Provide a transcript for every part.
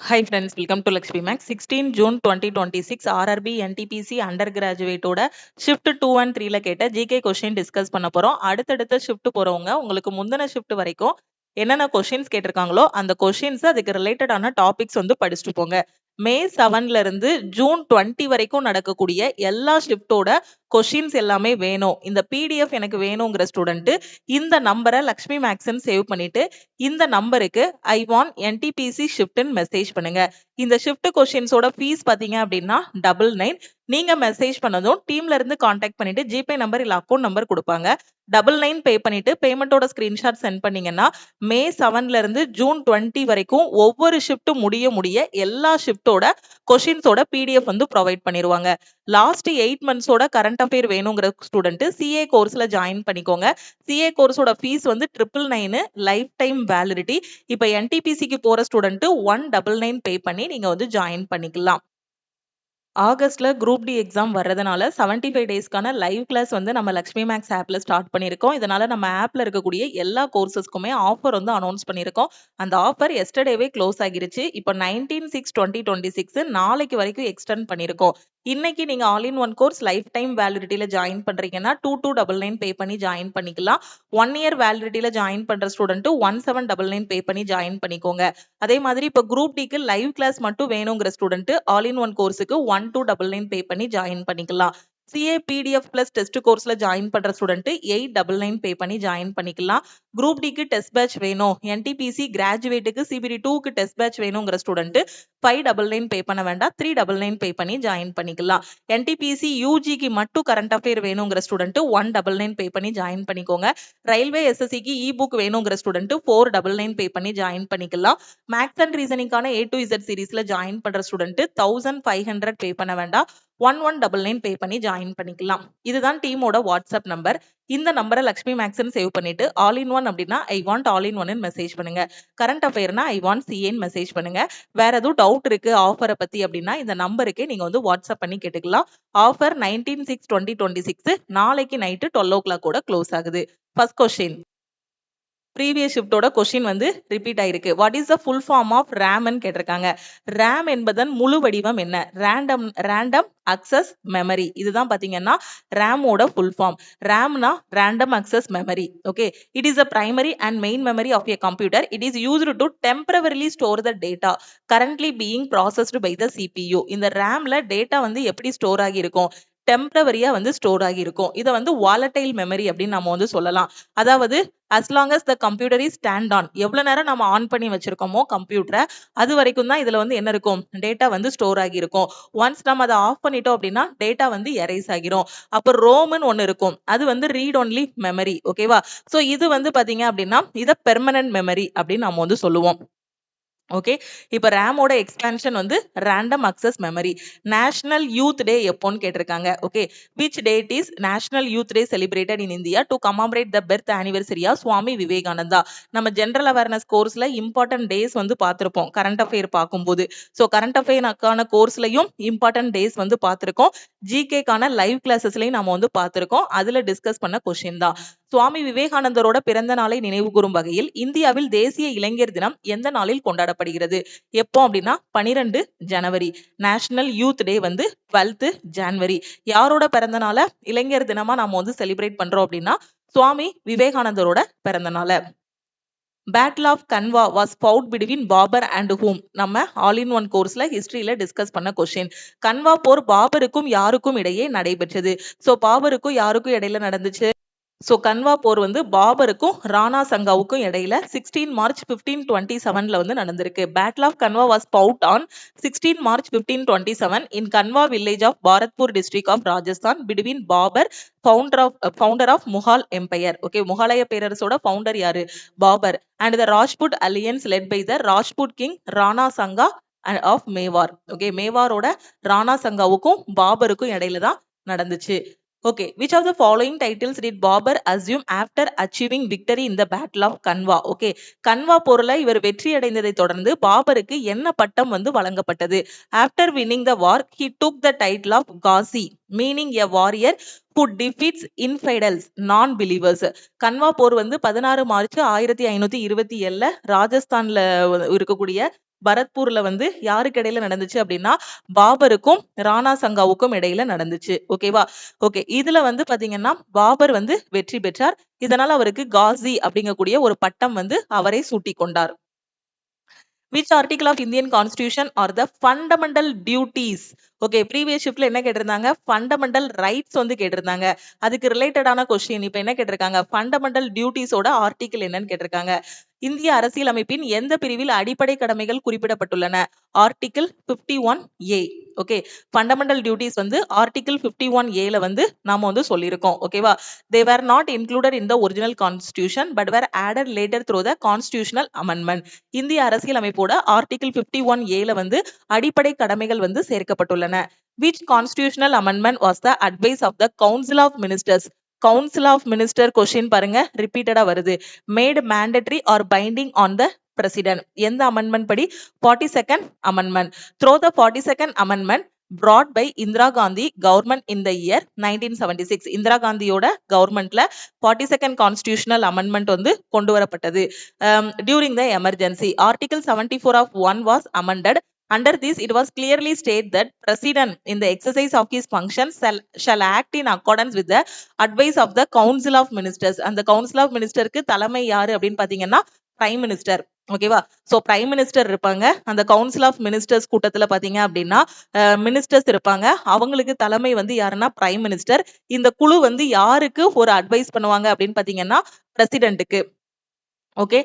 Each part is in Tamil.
Hi friends, welcome to Lakshmi Max. 16 June 2026 RRB NTPC undergraduate ஓட shift 2 and 3ல கேட்ட GK question discuss பண்ண போறோம். அடுத்தடுத்த shift போறவங்க உங்களுக்கு முந்தின shift வரைக்கும் என்னென்ன questions கேட்டிருக்காங்களோ அந்த questions அதுக்கு ரிலேட்டட் ஆன டாபிக்ஸ் வந்து படிச்சுட்டு போங்க. மே 7ல இருந்து ஜூன் 20 வரைக்கும் நடக்கக்கூடிய எல்லா ஷிஃப்டோட கொஷின்ஸ் எல்லாமே வேணும். இந்த பிடிஎஃப் எனக்கு வேணுங்கிற ஸ்டூடெண்ட் இந்த நம்பரை லக்ஷ்மி மேக்ஸ்ன்னு சேவ் பண்ணிட்டு இந்த நம்பருக்கு ஐ வாண்ட் என்டிபிசி ஷிஃப்ட்னு மெசேஜ் பண்ணுங்க. இந்த ஷிஃப்ட் கொஸ்டின்ஸோட ஃபீஸ் பாத்தீங்க அப்படின்னா 99. நீங்க மெசேஜ் பண்ணதும் டீம்ல இருந்து கான்டாக்ட் பண்ணிட்டு ஜிபே நம்பர் இல்ல அக்கௌண்ட் நம்பர் கொடுப்பாங்க. 99 பே பண்ணிட்டு பேமெண்டோட ஸ்கிரீன்ஷாட் சென்ட் பண்ணீங்கன்னா மே 7ல இருந்து ஜூன் 20 வரைக்கும் ஒவ்வொரு ஷிஃப்ட் முடிய எல்லா ஷிஃப்டோட கொஸ்டின்ஸோட பிடிஎஃப் வந்து ப்ரொவைட் பண்ணிடுவாங்க. லாஸ்ட் 8 மந்த்ஸோட கரண்ட் அஃபேர் வேணுங்கிற ஸ்டூடெண்ட் சிஏ கோர்ஸ்ல ஜாயின் பண்ணிக்கோங்க. சிஏ கோர்ஸோட ஃபீஸ் வந்து 999 லைஃப் டைம் வேலிடிட்டி. இப்போ என்டிபிசிக்கு போற ஸ்டூடெண்ட் 199 பே பண்ணி நீங்க வந்து ஜாயின் பண்ணிக்கலாம். ஆகஸ்ட்ல குரூப் டி எக்ஸாம் வர்றதுனால 75 டேஸ்க்கான லைவ் கிளாஸ் வந்து நம்ம லக்ஷ்மி மேக்ஸ் ஆப்ல ஸ்டார்ட் பண்ணியிருக்கோம். இதனால நம்ம ஆப்ல இருக்கக்கூடிய எல்லா கோர்சஸ்க்குமே ஆஃபர் வந்து அனௌன்ஸ் பண்ணியிருக்கோம். அந்த ஆஃபர் எஸ்டர்டேவே க்ளோஸ் ஆகிருச்சு. இப்போ 19/6/2026 நாளைக்கு வரைக்கும் எக்ஸ்டெண்ட் பண்ணியிருக்கோம். இன்னைக்கு நீங்க all in one course lifetime வேலிடிட்டியில ஜாயின் பண்றீங்கன்னா 2299 பே பண்ணி ஜாயின் பண்ணிக்கலாம். 1 இயர் வேலிடிட்டியில ஜாயின் பண்ற ஸ்டூடெண்ட் 1799 பே பண்ணி ஜாயின் பண்ணிக்கோங்க. அதே மாதிரி இப்போ குரூப் டிக்கு லைவ் கிளாஸ் மட்டும் வேணுங்கிற ஸ்டூடெண்ட் ஆல் இன் ஒன் கோர்ஸுக்கு 1299 பே பண்ணி ஜாயின் பண்ணிக்கலாம். சிஏ பிடிஎஃப் பிளஸ் டெஸ்ட் கோர்ஸ்ல ஜாயின் பண்ற ஸ்டூடெண்ட் 899 பே பண்ணி ஜாயின் பண்ணிக்கலாம். குரூப் டிக்கு டெஸ்ட் பேட்ச் வேணும், என்டிபிசி கிராஜுவேட்டுக்கு சிபிடி 2க்கு டெஸ்ட் பேட்ச் வேணுங்கிற ஸ்டூடெண்ட் 599 பே பண்ண வேண்டாம், 399 பே பண்ணி ஜாயின் பண்ணிக்கலாம். என்டிபிசி யூஜிக்கு மட்டும் கரண்ட் அஃபேர் வேணுங்கிற ஸ்டூடெண்ட் 199 பே பண்ணி ஜாயின் பண்ணிக்கோங்க. ரயில்வே எஸ்எஸ்சிக்கு இ புக் வேணுங்கிற ஸ்டூடெண்ட் 499 பே பண்ணி ஜாயின் பண்ணிக்கலாம். மேக்ஸ் அண்ட் ரீசனிங்கான A to Z சீரீஸ்ல ஜாயின் பண்ற ஸ்டூடெண்ட் 1500 பே பண்ண வேண்டாம், 1199 பே பண்ணி ஜாயின் பண்ணிக்கலாம். இதுதான் டீமோட வாட்ஸ்அப் நம்பர். இந்த நம்பரை லக்ஷ்மி மேக்ஸ்ன்னு சேவ் பண்ணிட்டு ஆல் இன் ஒன் அப்படின்னா ஐ வாண்ட் ஆல் இன் ஒன்னு மெசேஜ் பண்ணுங்க. கரண்ட் அஃபேர்னா ஐ வாண்ட் சிஏன்னு மெசேஜ் பண்ணுங்க. வேற எதுவும் டவுட் இருக்கு ஆஃபரை பத்தி அப்படின்னா இந்த நம்பருக்கு நீங்க வந்து வாட்ஸ்அப் பண்ணி கேட்டுக்கலாம். ஆஃபர் 19/6/2026 நாளைக்கு நைட்டு 12 o'clock கூட க்ளோஸ் ஆகுது. ஃபர்ஸ்ட் கொஸ்டின், ப்ரீவியஸ் ஷிஃப்டோட கொஸ்டின் வந்து ரிப்பீட் ஆயிருக்கு. What is the full form of ரேம்னு கேட்டிருக்காங்க. ரேம் என்பதன் முழு வடிவம் என்ன? Random access memory. இதுதான் பாத்தீங்கன்னா ரேமோட ஃபுல் ஃபார்ம். ரேம்னா random access memory. Okay, it is a primary and main memory of a computer. It is used to temporarily store the data currently being processed by the CPU. இந்த ரேம்ல டேட்டா வந்து எப்படி ஸ்டோர் ஆகி இருக்கும்? டெம்பரவரியா வந்து ஸ்டோர் ஆகி இருக்கும். இதை வந்து வாலடைல் மெமரி அப்படின்னு நம்ம வந்து சொல்லலாம். அதாவது as long as the computer is stand on, எவ்வளவு நேரம் நம்ம ஆன் பண்ணி வச்சிருக்கோமோ கம்ப்யூட்டரை அது வரைக்கும் தான் இதுல வந்து என்ன இருக்கும்? டேட்டா வந்து ஸ்டோர் ஆகி இருக்கும். ஒன்ஸ் நம்ம அதை ஆஃப் பண்ணிட்டோம் அப்படின்னா டேட்டா வந்து எரேஸ் ஆகிரும். அப்ப ரோம்னு ஒண்ணு இருக்கும், அது வந்து ரீட் ஒன்லி மெமரி. ஓகேவா? சோ இது வந்து பாத்தீங்க அப்படின்னா இதை பெர்மனன்ட் மெமரி அப்படின்னு நம்ம வந்து சொல்லுவோம். ஓகே, இப்ப ரேமோட எக்ஸ்பான்ஷன் வந்து random access memory. National youth day எப்போன்னு கேட்டிருக்காங்க. Okay, which date is national youth day celebrated in India to commemorate the birth anniversary of Swami Vivekananda. நம்ம ஜென்ரல் அவேர்னஸ் கோர்ஸ்ல இம்பார்ட்டன்ட் டேஸ் வந்து பார்த்திருப்போம் கரண்ட் அஃபேர் பார்க்கும்போது. ஸோ கரண்ட் அஃபேர்க்கான கோர்ஸ்லயும் இம்பார்ட்டன்ட் டேஸ் வந்து பார்த்திருக்கோம். ஜிகேக்கான லைவ் கிளாஸஸ்லயும் நம்ம வந்து பார்த்திருக்கோம். அதுல டிஸ்கஸ் பண்ண கொஸ்டின் தான். சுவாமி விவேகானந்தரோட பிறந்த நாளை நினைவு கூறும் வகையில் இந்தியாவில் தேசிய இளைஞர் தினம் எந்த நாளில் கொண்டாடப்படுகிறது? எப்போ அப்படின்னா 12 ஜனவரி. நேஷனல் யூத் டே வந்து 12 ஜனவரி. யாரோட பிறந்த நாளை இளைஞர் தினமா நாம வந்து செலிப்ரேட் பண்றோம் அப்படின்னா சுவாமி விவேகானந்தரோட பிறந்த நாளை. Battle of Khanwa was fought between Babur and whom. நம்ம ஆல் இன் ஒன் கோர்ஸ்ல ஹிஸ்டரியில டிஸ்கஸ் பண்ண கொஸ்டின். கன்வா போர் பாபருக்கும் யாருக்கும் இடையே நடைபெற்றது? சோ பாபருக்கும் யாருக்கும் இடையில நடந்துச்சு? ஸோ கன்வா போர் வந்து பாபருக்கும் ராணா சங்காவுக்கும் இடையில 16 மார்ச் 1527 வந்து நடந்திருக்கு. Battle of Khanwa was fought on 16 March 1527 in Khanwa village of Bharatpur district of Rajasthan between Babur founder of Mughal empire. Okay, முகலாய பேரரசோட ஃபவுண்டர் யாரு? Babur. And the Rajput alliance led by the Rajput king Rana Sanga of Mewar. Okay, மேவாரோட ராணா சங்காவுக்கும் பாபருக்கும் இடையில தான் நடந்துச்சு. Okay, which of the following titles did Babur assume after achieving victory in the Battle of Kanwa? Okay, Khanwa போர்ல இவர் வெற்றி அடைந்ததை தொடர்ந்து பாபருக்கு என்ன பட்டம் வந்து வழங்கப்பட்டது? After winning the war, he took the title of Ghazi, meaning a warrior who defeats infidels, non-believers. Khanwa போர் வந்து 16 மார்ச் 1527 ராஜஸ்தான்ல இருக்கக்கூடிய பரத்பூர்ல வந்து யாருக்கு இடையில நடந்துச்சு அப்படின்னா பாபருக்கும் ராணா சங்காவுக்கும் இடையில நடந்துச்சு. ஓகேவா? ஓகே, இதுல வந்து பாத்தீங்கன்னா பாபர் வந்து வெற்றி பெற்றார். இதனால அவருக்கு காசி அப்படிங்கக்கூடிய ஒரு பட்டம் வந்து அவரை சூட்டி கொண்டார். Which article of Indian Constitution are the fundamental duties? Okay, previous ஷிப்ட்ல என்ன கேட்டிருந்தாங்க? ஃபண்டமெண்டல் ரைட்ஸ் வந்து கேட்டிருந்தாங்க. அதுக்கு ரிலேட்டடான கொஸ்டின் இப்ப என்ன கேட்டிருக்காங்க? ஃபண்டமெண்டல் டியூட்டிஸோட ஆர்டிகிள் என்னன்னு கேட்டிருக்காங்க. இந்திய அரசியலமைப்பின் எந்த பிரிவில் அடிப்படை கடமைகள் குறிப்பிடப்பட்டுள்ளன? Article 51A. Okay, fundamental duties வந்து ஆர்டிகிள் 51A வந்து நாம வந்து சொல்லியிருக்கோம். ஓகேவா? They were not included in the original constitution but were added later through the constitutional amendment. இந்திய அரசியலமைப்போட ஆர்டிகிள் 51A வந்து அடிப்படை கடமைகள் வந்து சேர்க்கப்பட்டுள்ளன. Which constitutional amendment was the advice of the Council of Ministers? Council of Minister question பாருங்க ரிப்பீட்டடா வருது. Made mandatory or binding on the president. எந்த amendment படி? 42nd amendment. Through the 42nd amendment brought by Indira Gandhi government in the year 1976. Indira காந்தியோட கவர்மெண்ட்ல 42nd constitutional amendment வந்து கொண்டு வரப்பட்டது. During the emergency, Article 74 of 1 was amended. Under this, it was clearly stated that President, in the exercise of his functions, shall act in accordance with the advice of the Council of Ministers. And the Council of Ministers க்கு தலைமை யாரு அப்படின்னு பாத்தீங்கன்னா பிரைம் மினிஸ்டர். ஓகேவா? சோ பிரைம் மினிஸ்டர் இருப்பாங்க. அந்த கவுன்சில் ஆஃப் மினிஸ்டர்ஸ் கூட்டத்துல பாத்தீங்க அப்படின்னா மினிஸ்டர்ஸ் இருப்பாங்க. அவங்களுக்கு தலைமை வந்து யாருன்னா பிரைம் மினிஸ்டர். இந்த குழு வந்து யாருக்கு ஒரு அட்வைஸ் பண்ணுவாங்க அப்படின்னு பாத்தீங்கன்னா பிரசிடென்ட்டுக்கு. ஓகே,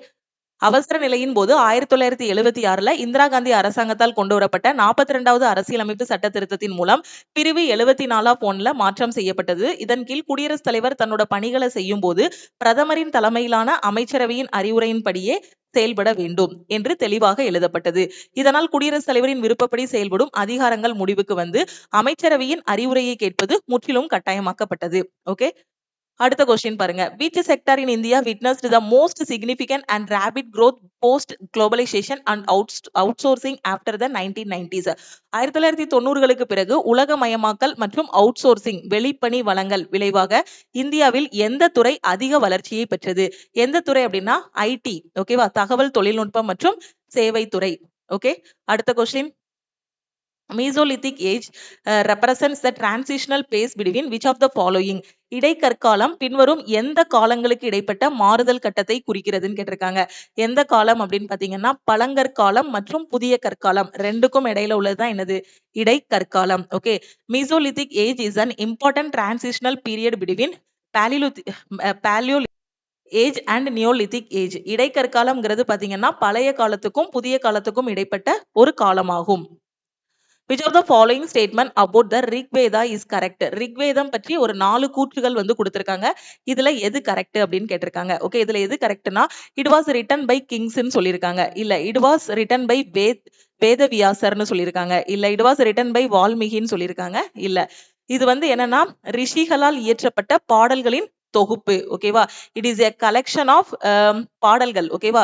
அவசர நிலையின் போது 1976ல இந்திரா காந்தி அரசாங்கத்தால் கொண்டு வரப்பட்ட 42வது அரசியலமைப்பு சட்ட திருத்தத்தின் மூலம் பிரிவு 74 மாற்றம் செய்யப்பட்டது. இதன் கீழ் குடியரசுத் தலைவர் தன்னோட பணிகளை செய்யும் போது பிரதமரின் தலைமையிலான அமைச்சரவையின் அறிவுரையின்படியே செயல்பட வேண்டும் என்று தெளிவாக எழுதப்பட்டது. இதனால் குடியரசுத் தலைவரின் விருப்பப்படி செயல்படும் அதிகாரங்கள் முடிவுக்கு வந்து அமைச்சரவையின் அறிவுரையை கேட்பது முற்றிலும் கட்டாயமாக்கப்பட்டது. ஓகே, அடுத்த கொஸ்டின் பாருங்க. Which sector in India witnessed the most significant and rapid growth post globalization and outsourcing after the 1990s? 1990களுக்கு பிறகு உலகமயமாக்கல் மற்றும் அவுட்சோர்சிங் வெளிப்பணி வழங்கல் விளைவாக இந்தியாவில் எந்த துறை அதிக வளர்ச்சியை பெற்றது? எந்த துறை அப்படின்னா ஐடி. ஓகேவா? தகவல் தொழில்நுட்பம் மற்றும் சேவை துறை. ஓகே, அடுத்த question. Mesolithic age represents the transitional phase between which of the following? இடைக்கற்காலம் பின்வரும் எந்த காலங்களுக்கு இடைப்பட்ட மாறுதல் கட்டத்தை குறிக்கிறதுன்னு கேட்டிருக்காங்க. எந்த காலம் அப்படின்னு பாத்தீங்கன்னா பழங்கற்காலம் மற்றும் புதிய கற்காலம் ரெண்டுக்கும் இடையில உள்ளதுதான் என்னது? இடைக்கற்காலம். Okay, Mesolithic age is an important transitional period between Paleolithic age and neolithic age. இடைக்கற்காலம்ங்கிறது பாத்தீங்கன்னா பழைய காலத்துக்கும் புதிய காலத்துக்கும் இடைப்பட்ட ஒரு காலமாகும். Which of the following statement about the Rigveda is correct? ரிக்வேதம் பற்றி ஒரு 4 கூற்றுகள் வந்து கொடுத்திருக்காங்க. இதுல எது கரெக்ட் அப்படின்னு கேட்டிருக்காங்க. ஓகே, இதுல எது கரெக்ட்னா it was written by kings ன்னு சொல்லியிருக்காங்க. இல்ல it was written by வேதவியாசர்னு சொல்லியிருக்காங்க. இல்ல it was written by வால்மீகின்னு சொல்லியிருக்காங்க. இல்ல இது வந்து என்னன்னா ரிஷிகளால் இயற்றப்பட்ட பாடல்களின் தொகுப்பு. ஓகேவா? It is a collection of பாடல்கள். ஓகேவா?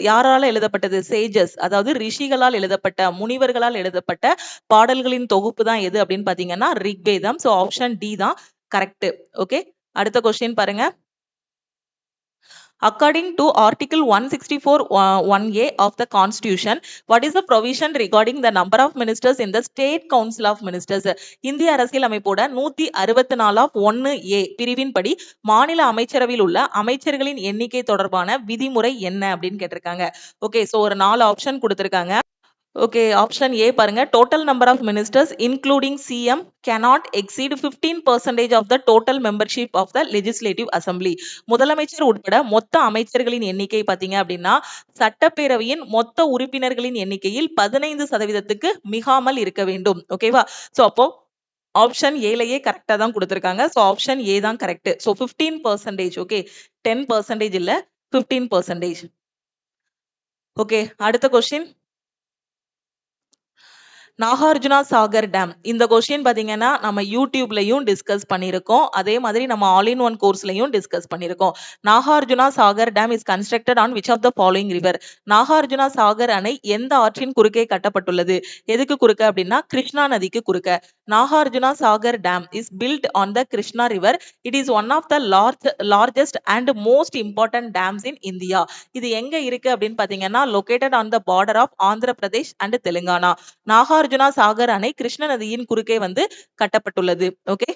யாரால எழுதப்பட்டது? சேஜஸ், அதாவது ரிஷிகளால் எழுதப்பட்ட முனிவர்களால் எழுதப்பட்ட பாடல்களின் தொகுப்பு தான் எது அப்படின்னு பாத்தீங்கன்னா ரிக்வேதம். சோ ஆப்ஷன் டி தான் கரெக்ட். ஓகே, அடுத்த கொஸ்டின் பாருங்க. According to Article 164(1)(a) of the Constitution, what is the provision regarding the number of ministers in the State Council of Ministers? இந்திய அரசியல் அமைப்போட 164(1)(a) பிரிவின்படி மாநில அமைச்சரவையில் உள்ள அமைச்சர்களின் எண்ணிக்கை தொடர்பான விதிமுறை என்ன அப்படின்னு கேட்டிருக்காங்க. ஓகே, சோ ஒரு 4 ஆப்ஷன் கொடுத்திருக்காங்க. ஓகே, ஆப்ஷன் ஏ பாருங்க. Total number of ministers including CM cannot exceed 15% of the total membership of the legislative assembly. முதலமைச்சர் உட்பட மொத்த அமைச்சர்களின் எண்ணிக்கை பாத்தீங்க அப்படின்னா சட்டப்பேரவையின் மொத்த உறுப்பினர்களின் எண்ணிக்கையில் 15%க்கு மிகாமல் இருக்க வேண்டும். ஓகேவா? சோ அப்போ ஆப்ஷன் ஏலயே கரெக்டா தான் கொடுத்திருக்காங்க. சோ ஆப்ஷன் ஏ தான் கரெக்ட். சோ 15%. ஓகே, 10% இல்ல 15%. ஓகே, அடுத்த கொஸ்டின். நாகார்ஜுனா சாகர் டேம். இந்த கொஸ்டின் பாத்தீங்கன்னா நம்ம யூடியூப்லயும் டிஸ்கஸ் பண்ணிருக்கோம். அதே மாதிரி நம்ம ஆல் இன் ஒன் கோர்ஸ்லயும் டிஸ்கஸ் பண்ணிருக்கோம். Nagarjuna Sagar dam is constructed on which of the following river? Nagarjuna Sagar அணை எந்த ஆற்றின் குறுக்கே கட்டப்பட்டுள்ளது? எதுக்கு குறுக்க அப்படின்னா கிருஷ்ணா நதிக்கு குறுக்க. Nagarjuna Sagar Dam is built on the Krishna River. It is one of the largest and most important dams in India. இது எங்க இருக்கு அப்படின்னு பாத்தீங்கன்னா located on the border of Andhra Pradesh and Telangana. Nagarjuna Sagar அணை கிருஷ்ண நதியின் குறுக்கே வந்து கட்டப்பட்டுள்ளது. Okay.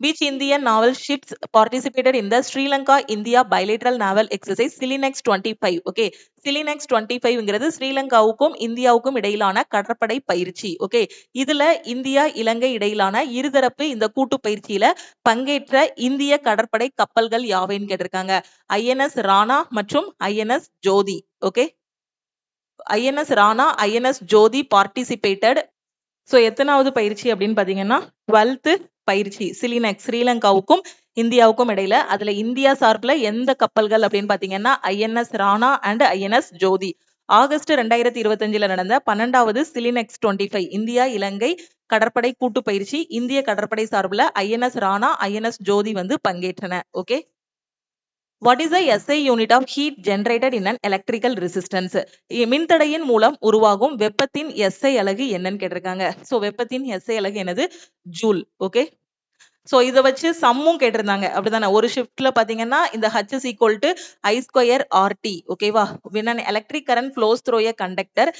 Which Indian naval ships participated in the Sri Lanka India bilateral naval exercise Silinex 25? Okay, Silinex 25ங்கிறது ஸ்ரீலங்காவுக்கும் இந்தியாவுக்கும் இடையிலான கடற்படை பயிற்சி. ஓகே, இதுல இந்தியா இலங்கை இடையிலான இருதரப்பு இந்த கூட்டு பயிற்சியில பங்கேற்ற இந்திய கடற்படை கப்பல்கள் யாவைன்னு கேட்டிருக்காங்க. INS ராணா மற்றும் INS ஜோதி. ஓகே, INS ராணா INS ஜோதி participated. சோ எத்தனாவது பயிற்சி அப்படின்னு பாத்தீங்கன்னா 12th பயிற்சி சிலினெக்ஸ் ஸ்ரீலங்காவுக்கும் இந்தியாவுக்கும் இடையில. அதுல இந்தியா சார்பில் எந்த கப்பல்கள் அப்படின்னு பாத்தீங்கன்னா INS Rana and INS Jyoti. August 2025ல நடந்த 12வது சிலினெக்ஸ் 25 இந்தியா இலங்கை கடற்படை கூட்டு பயிற்சி இந்திய கடற்படை சார்பில் INS ராணா INS ஜோதி வந்து பங்கேற்றன. Okay. What is the SI unit of heat generated in an electrical resistance? மின்தடையின் மூலம் உருவாகும் வெப்பத்தின் SI அலகு என்னன்னு கேட்டிருக்காங்க. சோ வெப்பத்தின் SI அலகு என்னது? ஜூல். ஓகே. சோ இத வச்சு சம்மும் கேட்டிருந்தாங்க. அப்படிதானே? ஒரு ஷிஃப்ட்ல பாத்தீங்கன்னா இந்த H is equal to I square RT. ஓகேவா? When an electric current flows through a conductor,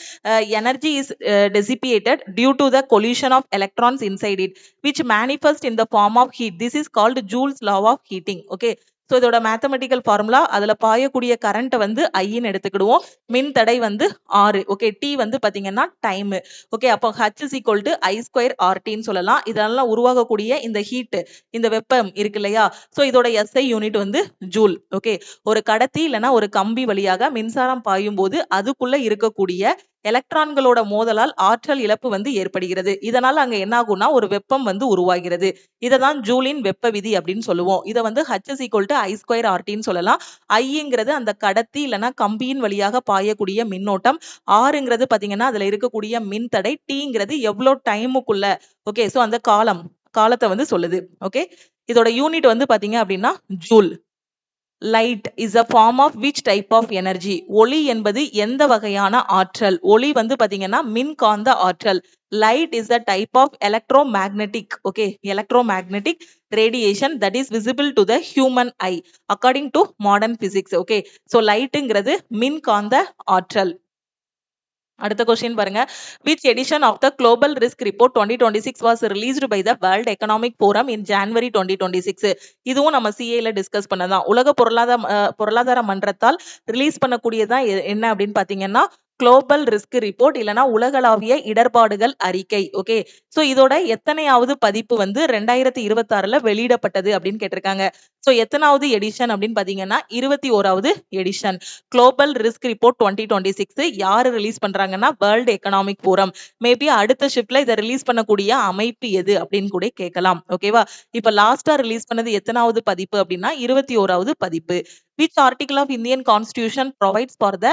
energy is dissipated due to the collision of electrons inside it, which manifest in the form of heat. This is called Joule's law of heating. Okay. So இதோட மேத்தமெட்டிக்கல் ஃபார்முலா அதுல பாயக்கூடிய கரண்ட் வந்து ஐன்னு எடுத்துக்கிடுவோம். மின் தடை வந்து R. ஓகே, T வந்து பாத்தீங்கன்னா டைம். ஓகே, அப்போ H is equal to I square RT ன்னு சொல்லலாம். இதெல்லாம் உருவாகக்கூடிய இந்த ஹீட் இந்த வெப்பம் இருக்கு இல்லையா? சோ இதோட SI யூனிட் வந்து ஜூல். ஓகே, ஒரு கடத்தி இல்லைன்னா ஒரு கம்பி வழியாக மின்சாரம் பாயும் போது அதுக்குள்ள இருக்கக்கூடிய எலக்ட்ரான்களோட மோதலால் ஆற்றல் இழப்பு வந்து ஏற்படுகிறது. இதனால அங்க என்ன ஆகும்னா ஒரு வெப்பம் வந்து உருவாகிறது. இததான் ஜூலின் வெப்ப விதி அப்படின்னு சொல்லுவோம். இதை வந்து H is equal to I square RT ன்னு சொல்லலாம். ஐங்கிறது அந்த கடத்தி இல்லைன்னா கம்பியின் வழியாக பாயக்கூடிய மின்னோட்டம். ஆறுங்கிறது பாத்தீங்கன்னா அதுல இருக்கக்கூடிய மின்தடை. Tங்கிறது எவ்வளவு டைமுக்குள்ள. ஓகே, சோ அந்த காலத்தை வந்து சொல்லுது. ஓகே, இதோட யூனிட் வந்து பாத்தீங்க அப்படின்னா joule. Light is a form of which type of energy? ஒளி என்பது எந்த வகையான ஆற்றல்? ஒளி வந்து பாத்தீங்கன்னா மின்காந்த ஆற்றல். Light is a type of electromagnetic, okay, electromagnetic radiation that is visible to the human eye according to modern physics. Okay, so lightங்கிறது மின்காந்த ஆற்றல். அடுத்த கொஸ்டின் பாருங்க. Which edition of the Global Risk Report 2026 was released by the World Economic Forum in January 2026? இதுவும் நம்ம CA ல டிஸ்கஸ் பண்ணதான். உலக பொருளாதார மன்றத்தால் ரிலீஸ் பண்ணக்கூடியதான் என்ன அப்படின்னு பாத்தீங்கன்னா குளோபல் ரிஸ்க் ரிப்போர்ட் இல்லனா உலகளாவிய இடர்பாடுகள் அறிக்கை. ஓகே, சோ இதோட எத்தனையாவது பதிப்பு வந்து 2026ல வெளியிடப்பட்டது அப்படின்னு கேட்டிருக்காங்க. சோ எத்தனாவது எடிஷன் அப்படின்னு பாத்தீங்கன்னா 21வது எடிஷன். குளோபல் ரிஸ்க் ரிப்போர்ட் 2026 யாரு ரிலீஸ் பண்றாங்கன்னா வேர்ல்ட் எக்கனாமிக் ஃபோரம். மேபி அடுத்த ஷிப்ட்ல இதை ரிலீஸ் பண்ணக்கூடிய அமைப்பு எது அப்படின்னு கூட கேட்கலாம். ஓகேவா? இப்ப லாஸ்டா ரிலீஸ் பண்ணது எத்தனாவது பதிப்பு அப்படின்னா 21வது பதிப்பு. Which article of Indian Constitution provides for the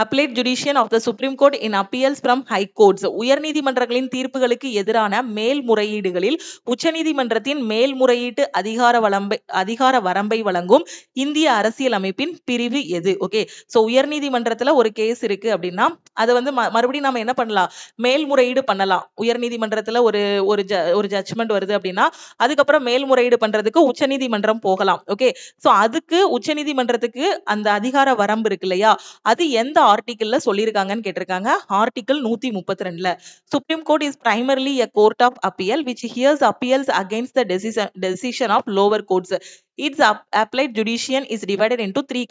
Appellate Judiciary of the Supreme Court in appeals from high courts? உயர்நீதிமன்றங்களின் தீர்ப்புகளுக்கு எதிரான மேல்முறையீடுகளில் உச்சநீதிமன்றத்தின் மேல்முறையீட்டு அதிகார வரம்பை வழங்கும் இந்திய அரசியல் அமைப்பின் பிரிவு எது? ஓகே, சோ உயர்நீதிமன்றத்துல ஒரு கேஸ் இருக்கு அப்படின்னா அதை வந்து மறுபடியும் நம்ம என்ன பண்ணலாம்? மேல்முறையீடு பண்ணலாம். உயர்நீதிமன்றத்துல ஒரு ஜட்ஜ்மெண்ட் வருது அப்படின்னா அதுக்கப்புறம் மேல்முறையீடு பண்றதுக்கு உச்சநீதிமன்றம் போகலாம். ஓகே, சோ அதுக்கு உச்சநீதிமன்றத்துக்கு அந்த அதிகார வரம்பு இருக்கு இல்லையா? அது எந்த ஆர்டிகிள்ல சொல்லிருக்காங்கன்னு கேட்டிருக்காங்க. Article 132ல. Supreme Court is primarily a court of appeal which hears appeals against the decision of lower courts. Its appellate judiciary is divided into 3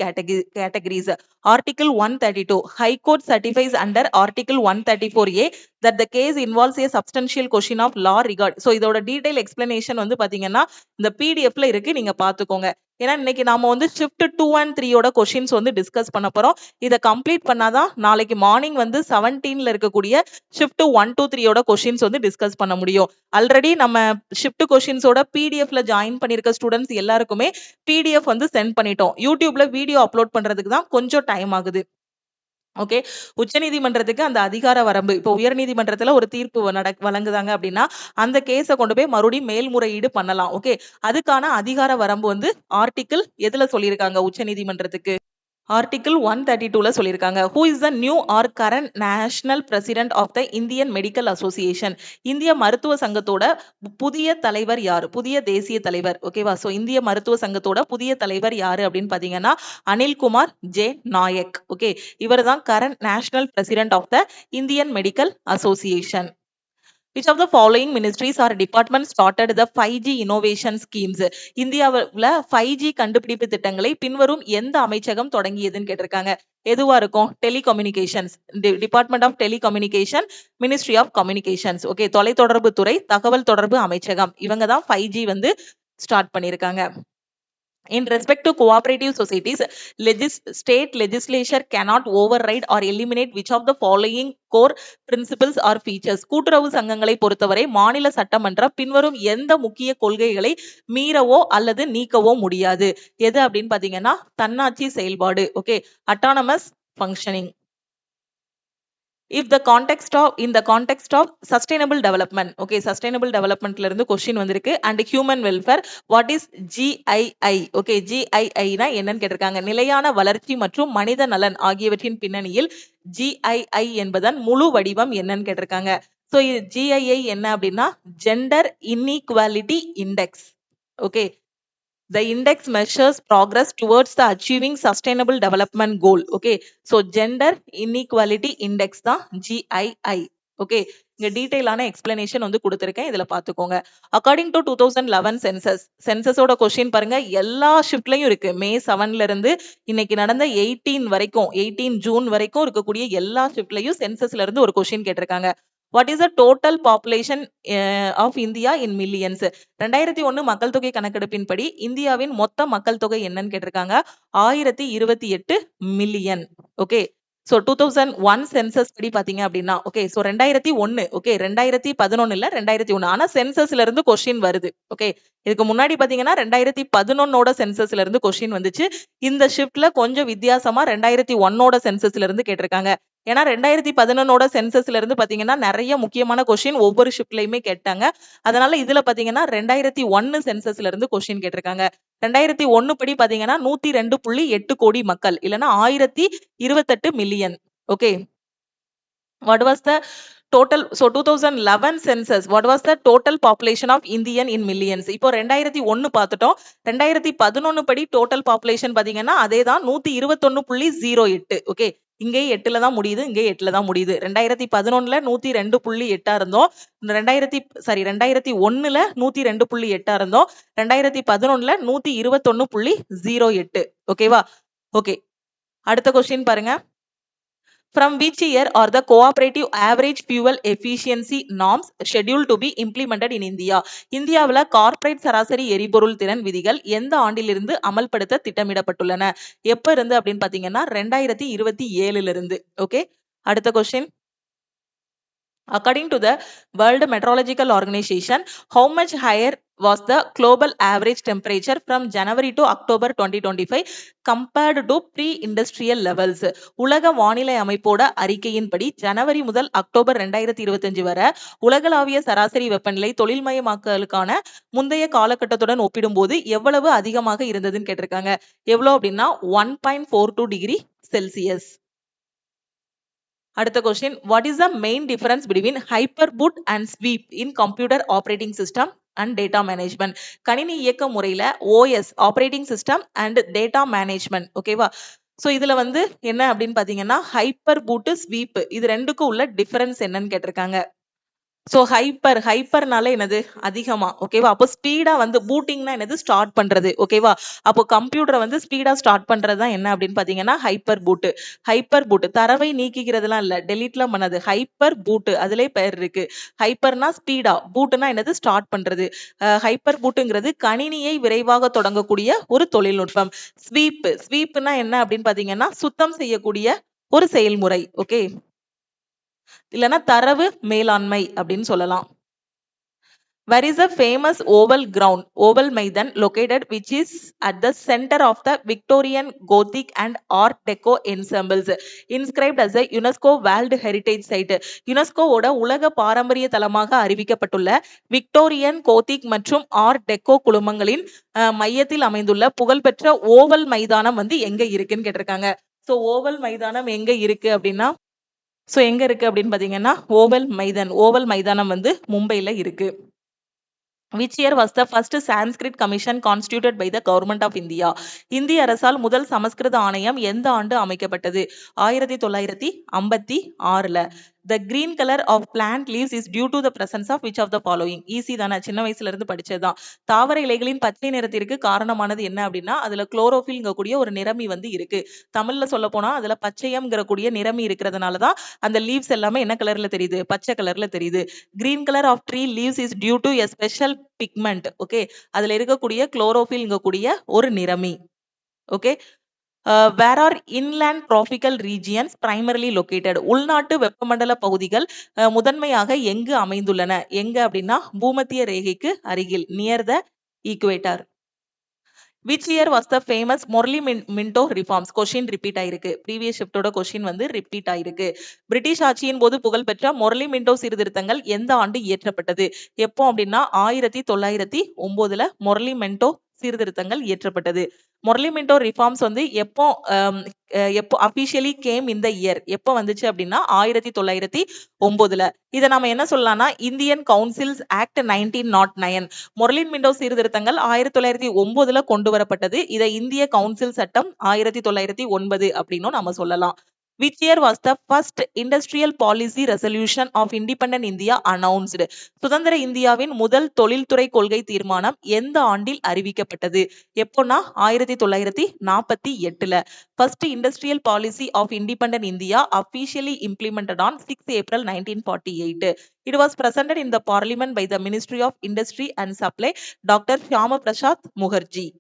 categories. Article 132. High Court certifies under Article 134A that the case involves a substantial question of law regard. So இதோட detail explanation வந்து பாத்தீங்கன்னா இந்த PDFல இருக்கு, நீங்க பாத்துக்கோங்க. ஏன்னா இன்னைக்கு நாம வந்து ஷிஃப்ட் 2 and 3 ஓட கொஸ்டின்ஸ் வந்து டிஸ்கஸ் பண்ண போறோம். இதை கம்ப்ளீட் பண்ணாதான் நாளைக்கு மார்னிங் வந்து 17ல இருக்கக்கூடிய ஷிஃப்ட் 1 to 3 ஓட கொஸ்டின்ஸ் வந்து டிஸ்கஸ் பண்ண முடியும். ஆல்ரெடி நம்ம ஷிஃப்ட் கொஸ்டின்ஸோட PDFல ஜாயின் பண்ணிருக்க ஸ்டூடெண்ட்ஸ் எல்லாருக்குமே PDF வந்து சென்ட் பண்ணிட்டோம். யூடியூப்ல வீடியோ அப்லோட் பண்றதுக்கு தான் கொஞ்சம் டைம் ஆகுது. ஓகே, உச்சநீதிமன்றத்துக்கு அந்த அதிகார வரம்பு, இப்போ உயர்நீதிமன்றத்துல ஒரு தீர்ப்பு வழங்குதாங்க அப்படின்னா அந்த கேஸை கொண்டு போய் மறுபடியும் மேல்முறையீடு பண்ணலாம். ஓகே, அதுக்கான அதிகார வரம்பு வந்து ஆர்டிகிள் எதுல சொல்லியிருக்காங்க? உச்சநீதிமன்றத்துக்கு ஆர்டிகிள் 132ல சொல்லியிருக்காங்க. Who is the new or current national president of the Indian medical association? இந்திய மருத்துவ சங்கத்தோட புதிய தலைவர் யாரு? புதிய தேசிய தலைவர். ஓகேவா? சோ இந்திய மருத்துவ சங்கத்தோட புதிய தலைவர் யாரு அப்படின்னு பாத்தீங்கன்னா அனில்குமார் ஜே நாயக். ஓகே, இவர் தான் current national president of the Indian medical association. Which of the following ministries or departments started the 5G innovation schemes? இந்தியாவுல 5G கண்டுபிடிப்பு திட்டங்களை பின்வரும் எந்த அமைச்சகம் தொடங்கியதுன்னு கேட்டிருக்காங்க. எதுவா இருக்கும்? Telecommunications, department of telecommunication, ministry of communications. Okay, தொலைத்தொடர்பு துறை, தகவல் தொடர்பு அமைச்சகம். இவங்க தான் 5G வந்து ஸ்டார்ட் பண்ணியிருக்காங்க. In respect to cooperative societies, state legislature cannot override or eliminate which of the following core principles or features? கூட்டுறவு சங்கங்களை பொறுத்தவரை மாநில சட்டமன்றம் பின்வரும் எந்த முக்கிய கொள்கைகளை மீறவோ அல்லது நீக்கவோ முடியாது? எது அப்படின்னு பாத்தீங்கன்னா தன்னாட்சி செயல்பாடு. Okay, autonomous functioning. If the in the context of sustainable development, okay, sustainable development ல இருந்து question வந்திருக்கு. And human welfare, what is GII? Okay, GII னா என்னன்னு கேட்டிருக்காங்க. நிலையான வளர்ச்சி மற்றும் மனித நலன் ஆகியவற்றின் பின்னணியில் GII என்பதன் முழு வடிவம் என்னன்னு கேட்டிருக்காங்க. So GII என்ன அப்படின்னா Gender Inequality Index. Okay, the index measures progress towards the achieving sustainable development goal. Okay, so gender inequality index தான் GII. Okay, இங்க டீடைலான எக்ஸ்பிளனேஷன் வந்து கொடுத்திருக்கேன், இதுல பாத்துக்கோங்க. அக்கார்டிங் டு 2011 சென்சஸ், சென்சஸோட கொஸ்டின் பாருங்க, எல்லா ஷிஃப்ட்லயும் இருக்கு. மே 7ல இருந்து இன்னைக்கு நடந்த 18 ஜூன் வரைக்கும் இருக்கக்கூடிய எல்லா ஷிஃப்ட்லயும் சென்சஸ்ல இருந்து ஒரு கொஸ்டின் கேட்டிருக்காங்க. What is the total population of India in millions? 2001 மக்கள் தொகை கணக்கெடுப்பின்படி இந்தியாவின் மொத்த மக்கள் தொகை என்னன்னு கேட்டிருக்காங்க. 1028 மில்லியன். ஓகே, சோ 2001 சென்சஸ் படி பாத்தீங்க அப்படின்னா, ஓகே, சோ 2001, ஓகே, 2011 இல்ல 2001, ஆனா சென்சஸ்ல இருந்து கொஸ்டின் வருது. ஓகே, இதுக்கு முன்னாடி பாத்தீங்கன்னா 2011ஓட சென்சஸ்ல இருந்து கொஸ்டின் வந்துச்சு. இந்த ஷிஃப்ட்ல கொஞ்சம் வித்தியாசமா 2001ஓட சென்சஸ்ல இருந்து கேட்டிருக்காங்க. ஏன்னா 2011ஓட சென்சஸ்ல இருந்து பாத்தீங்கன்னா நிறைய முக்கியமான கொஸ்டின் ஒவ்வொரு ஷிஃப்ட்லயுமே கேட்டாங்க. அதனால இதுல பாத்தீங்கன்னா 2001 சென்சஸ்ல இருந்து கொஸ்டின் கேட்டிருக்காங்க. 2001 படி பாத்தீங்கன்னா 102.8 கோடி மக்கள், இல்லைன்னா 1028 million. Okay, what was the total? So 2011 census, what was the total population of Indian in millions? இப்போ 2001 பார்த்துட்டோம். 2011 படி total population பாத்தீங்கன்னா அதேதான் 121.08. ஓகே, இங்கே 8ல தான் முடியுது, இங்கே 8ல தான் முடியுது. 2011ல 102.8 இருந்தோம். 2001ல 102.8 இருந்தோம். 2011ல 121.08. ஓகேவா? ஓகே, அடுத்த கொஸ்டின் பாருங்க. From which year are the cooperative average fuel efficiency norms scheduled to be implemented in India? இந்தியாவுல கார்ப்பரேட் சராசரி எரிபொருள் திறன் விதிகள் எந்த ஆண்டிலிருந்து அமல்படுத்த திட்டமிடப்பட்டுள்ளன? எப்ப இருந்து அப்படின்னு பாத்தீங்கன்னா 2027ல இருந்து. ஓகே, அடுத்த question. According to the World Meteorological Organization, how much higher was the global average temperature from January to October 2025 compared to pre-industrial levels? உலக வானிலை அமைப்போட அறிக்கையின்படி ஜனவரி முதல் அக்டோபர் 2025 வரை உலகளாவிய சராசரி வெப்பநிலை தொழில்மயமாக்கலுக்கான முந்தைய காலகட்டத்துடன் ஒப்பிடும்போது எவ்வளவு அதிகமாக இருந்ததுன்னு கேட்டிருக்காங்க. எவ்வளவு அப்படின்னா 1.42 டிகிரி செல்சியஸ். அடுத்த question. What is the main difference between hyperboot and sweep in computer operating system and data management? கணினி இயக்க முறையில OS operating system and data management. ஓகேவா? சோ இதுல வந்து என்ன அப்படின்னு பாத்தீங்கன்னா hyperboot, sweep இது ரெண்டுக்கும் உள்ள டிஃபரன்ஸ் என்னன்னு கேட்டிருக்காங்க. சோ ஹைப்பர்னால என்னது அதிகமா. ஓகேவா? அப்போ ஸ்பீடா வந்து பூட்டிங்னா என்னது ஸ்டார்ட் பண்றது. ஓகேவா? அப்போ கம்ப்யூட்டரை வந்து ஸ்பீடா ஸ்டார்ட் பண்றதுதான் என்ன அப்படின்னு பாத்தீங்கன்னா ஹைப்பர் பூட். தரவை நீக்கிக்கிறதுலாம் இல்ல, டெலீட்லாம் பண்ணது. ஹைப்பர் பூட், அதுலயே பெயர் இருக்கு. ஹைப்பர்னா ஸ்பீடா, பூட்னா என்னது ஸ்டார்ட் பண்றது. ஹைப்பர் பூட்டுங்கிறது கணினியை விரைவாக தொடங்கக்கூடிய ஒரு தொழில்நுட்பம். ஸ்வீப்னா என்ன அப்படின்னு பாத்தீங்கன்னா சுத்தம் செய்யக்கூடிய ஒரு செயல்முறை. ஓகே, இல்லனா தரவு மேலாண்மை அப்படின்னு சொல்லலாம். Where is the famous oval maidan located which is at the center of the Victorian Gothic and Art Deco ensembles inscribed as a UNESCO World Heritage Site? யுனெஸ்கோவோட உலக பாரம்பரிய தலமாக அறிவிக்கப்பட்டுள்ள விக்டோரியன், கோத்திக் மற்றும் ஆர்ட் டெக்கோ குழுமங்களின் மையத்தில் அமைந்துள்ள புகழ்பெற்ற ஓவல் மைதானம் வந்து எங்க இருக்குன்னு கேட்டிருக்காங்க. சோ ஓவல் மைதானம் எங்க இருக்கு அப்படின்னா எங்க இருக்கு அப்படின்னு பாத்தீங்கன்னா ஓவல் மைதானம் வந்து மும்பைல இருக்கு. Which year was the first Sanskrit commission constituted by the government of India? இந்திய அரசால் முதல் சமஸ்கிருத ஆணையம் எந்த ஆண்டு அமைக்கப்பட்டது? 1956ல. The green color of plant leaves is due to the presence of which of the following? Easy தானே, சின்ன வயசுல இருந்து படிச்சதுதான். தாவர இலைகளின் பச்சை நிறத்திற்கு காரணமானது என்ன அப்படின்னா அதுல குளோரோஃபில்ங்க கூடிய ஒரு நிறமி வந்து இருக்கு. தமிழ்ல சொல்ல போனா அதுல பச்சையம்ங்கிற கூடிய நிறமி இருக்கிறதுனாலதான் அந்த லீவ்ஸ் எல்லாமே என்ன கலர்ல தெரியுது, பச்சை கலர்ல தெரியுது. Green colour of tree leaves is due to a special pigment. Okay, அதுல இருக்கக்கூடிய குளோரோஃபில்ங்க கூடிய ஒரு நிறமி. Okay, where are inland tropical regions primarily located? உள்நாட்டு வெப்பமண்டல பகுதிகள் முதன்மையாக எங்கு அமைந்துள்ளன? எங்க அப்படின்னா பூமத்திய ரேகைக்கு அருகில், near the equator. Which year was the famous Morley Minto reforms? Question repeat ஆயிருக்கு. Previous shift ஓட question வந்து repeat ஆயிருக்கு. பிரிட்டிஷ் ஆட்சியின் போது புகழ்பெற்ற மொர்லி மின்டோ சீர்திருத்தங்கள் எந்த ஆண்டு இயற்றப்பட்டது? எப்போ அப்படின்னா 1909ல மொர்லி மின்டோ சீர்திருத்தங்கள் இயற்றப்பட்டது. மொர்லி மின்டோ ரிஃபார்ம்ஸ் வந்து எப்போ அபிஷியலி கேம் இந்த இயர், எப்போ வந்துச்சு அப்படின்னா 1909ல. இதை நாம என்ன சொல்லலாம்னா இந்தியன் கவுன்சில்ஸ் ஆக்ட் 1909. மொர்லின் மின்டோ சீர்திருத்தங்கள் 1909ல கொண்டு வரப்பட்டது. இதை இந்திய கவுன்சில் சட்டம் 1909 அப்படின்னும் நாம சொல்லலாம். Which year was the first industrial policy resolution of independent India announced? சுதந்திர இந்தியாவின் முதல் தொழில்துறை கொள்கை தீர்மானம் எந்த ஆண்டில் அறிவிக்கப்பட்டது? எப்போனா 1948ல. First industrial policy of independent India officially implemented on 6 April 1948. It was presented in the parliament by the Ministry of Industry and Supply, Dr. Shyama Prasad Mukherjee.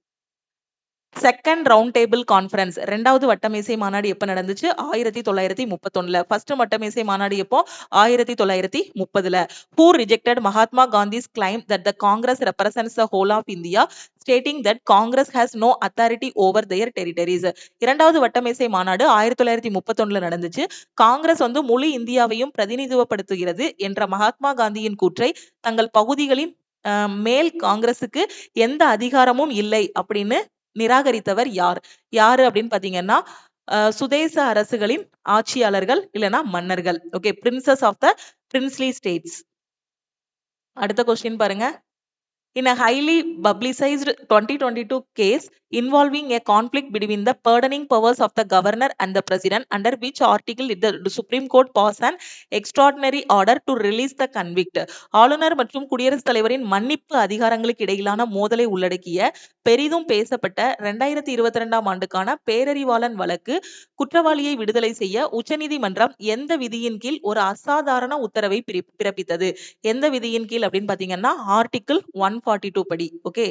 Second round table conference, இரண்டாவது வட்டமேசை மாநாடு எப்ப நடந்துச்சு? 1931ல. ஃபர்ஸ்ட் வட்டமேசை மாநாடு எப்போ? 1930ல. Who rejected Mahatma Gandhi's claim that the Congress represents the whole of India, stating that Congress has no authority over their territories? இரண்டாவது வட்டமேசை மாநாடு 1931ல நடந்துச்சு. காங்கிரஸ் வந்து முழு இந்தியாவையும் பிரதிநிதித்துவப்படுத்துகிறது என்ற மகாத்மா காந்தியின் கூற்றை தங்கள் பகுதிகளின் மேல் காங்கிரசுக்கு எந்த அதிகாரமும் இல்லை அப்படின்னு நிராகரித்தவர் யார்? யாரு அப்படின்னு பாத்தீங்கன்னா சுதேச அரசுகளின் ஆட்சியாளர்கள் இல்லனா மன்னர்கள். Okay, princes of the princely states. அடுத்த கொஸ்டின் பாருங்க. In a highly publicized 2022 case involving a conflict between the pardoning powers of the governor and the president, under which article did the Supreme Court pass an extraordinary order to release the convict? ஆளுநர் மற்றும் குடியரசுத் தலைவரின் மன்னிப்பு அதிகாரங்களுக்கு இடையிலான மோதலை உள்ளடக்கிய பெரிதும் பேசப்பட்ட 2022ஆம் ஆண்டுக்கான பேரறிவாளன் வழக்கு குற்றவாளியை விடுதலை செய்ய உச்சநீதிமன்றம் எந்த விதியின் கீழ் ஒரு அசாதாரண உத்தரவை பிறப்பித்தது? எந்த விதியின் கீழ் அப்படின்னு பாத்தீங்கன்னா ஆர்டிகிள் 142 படி. ஓகே,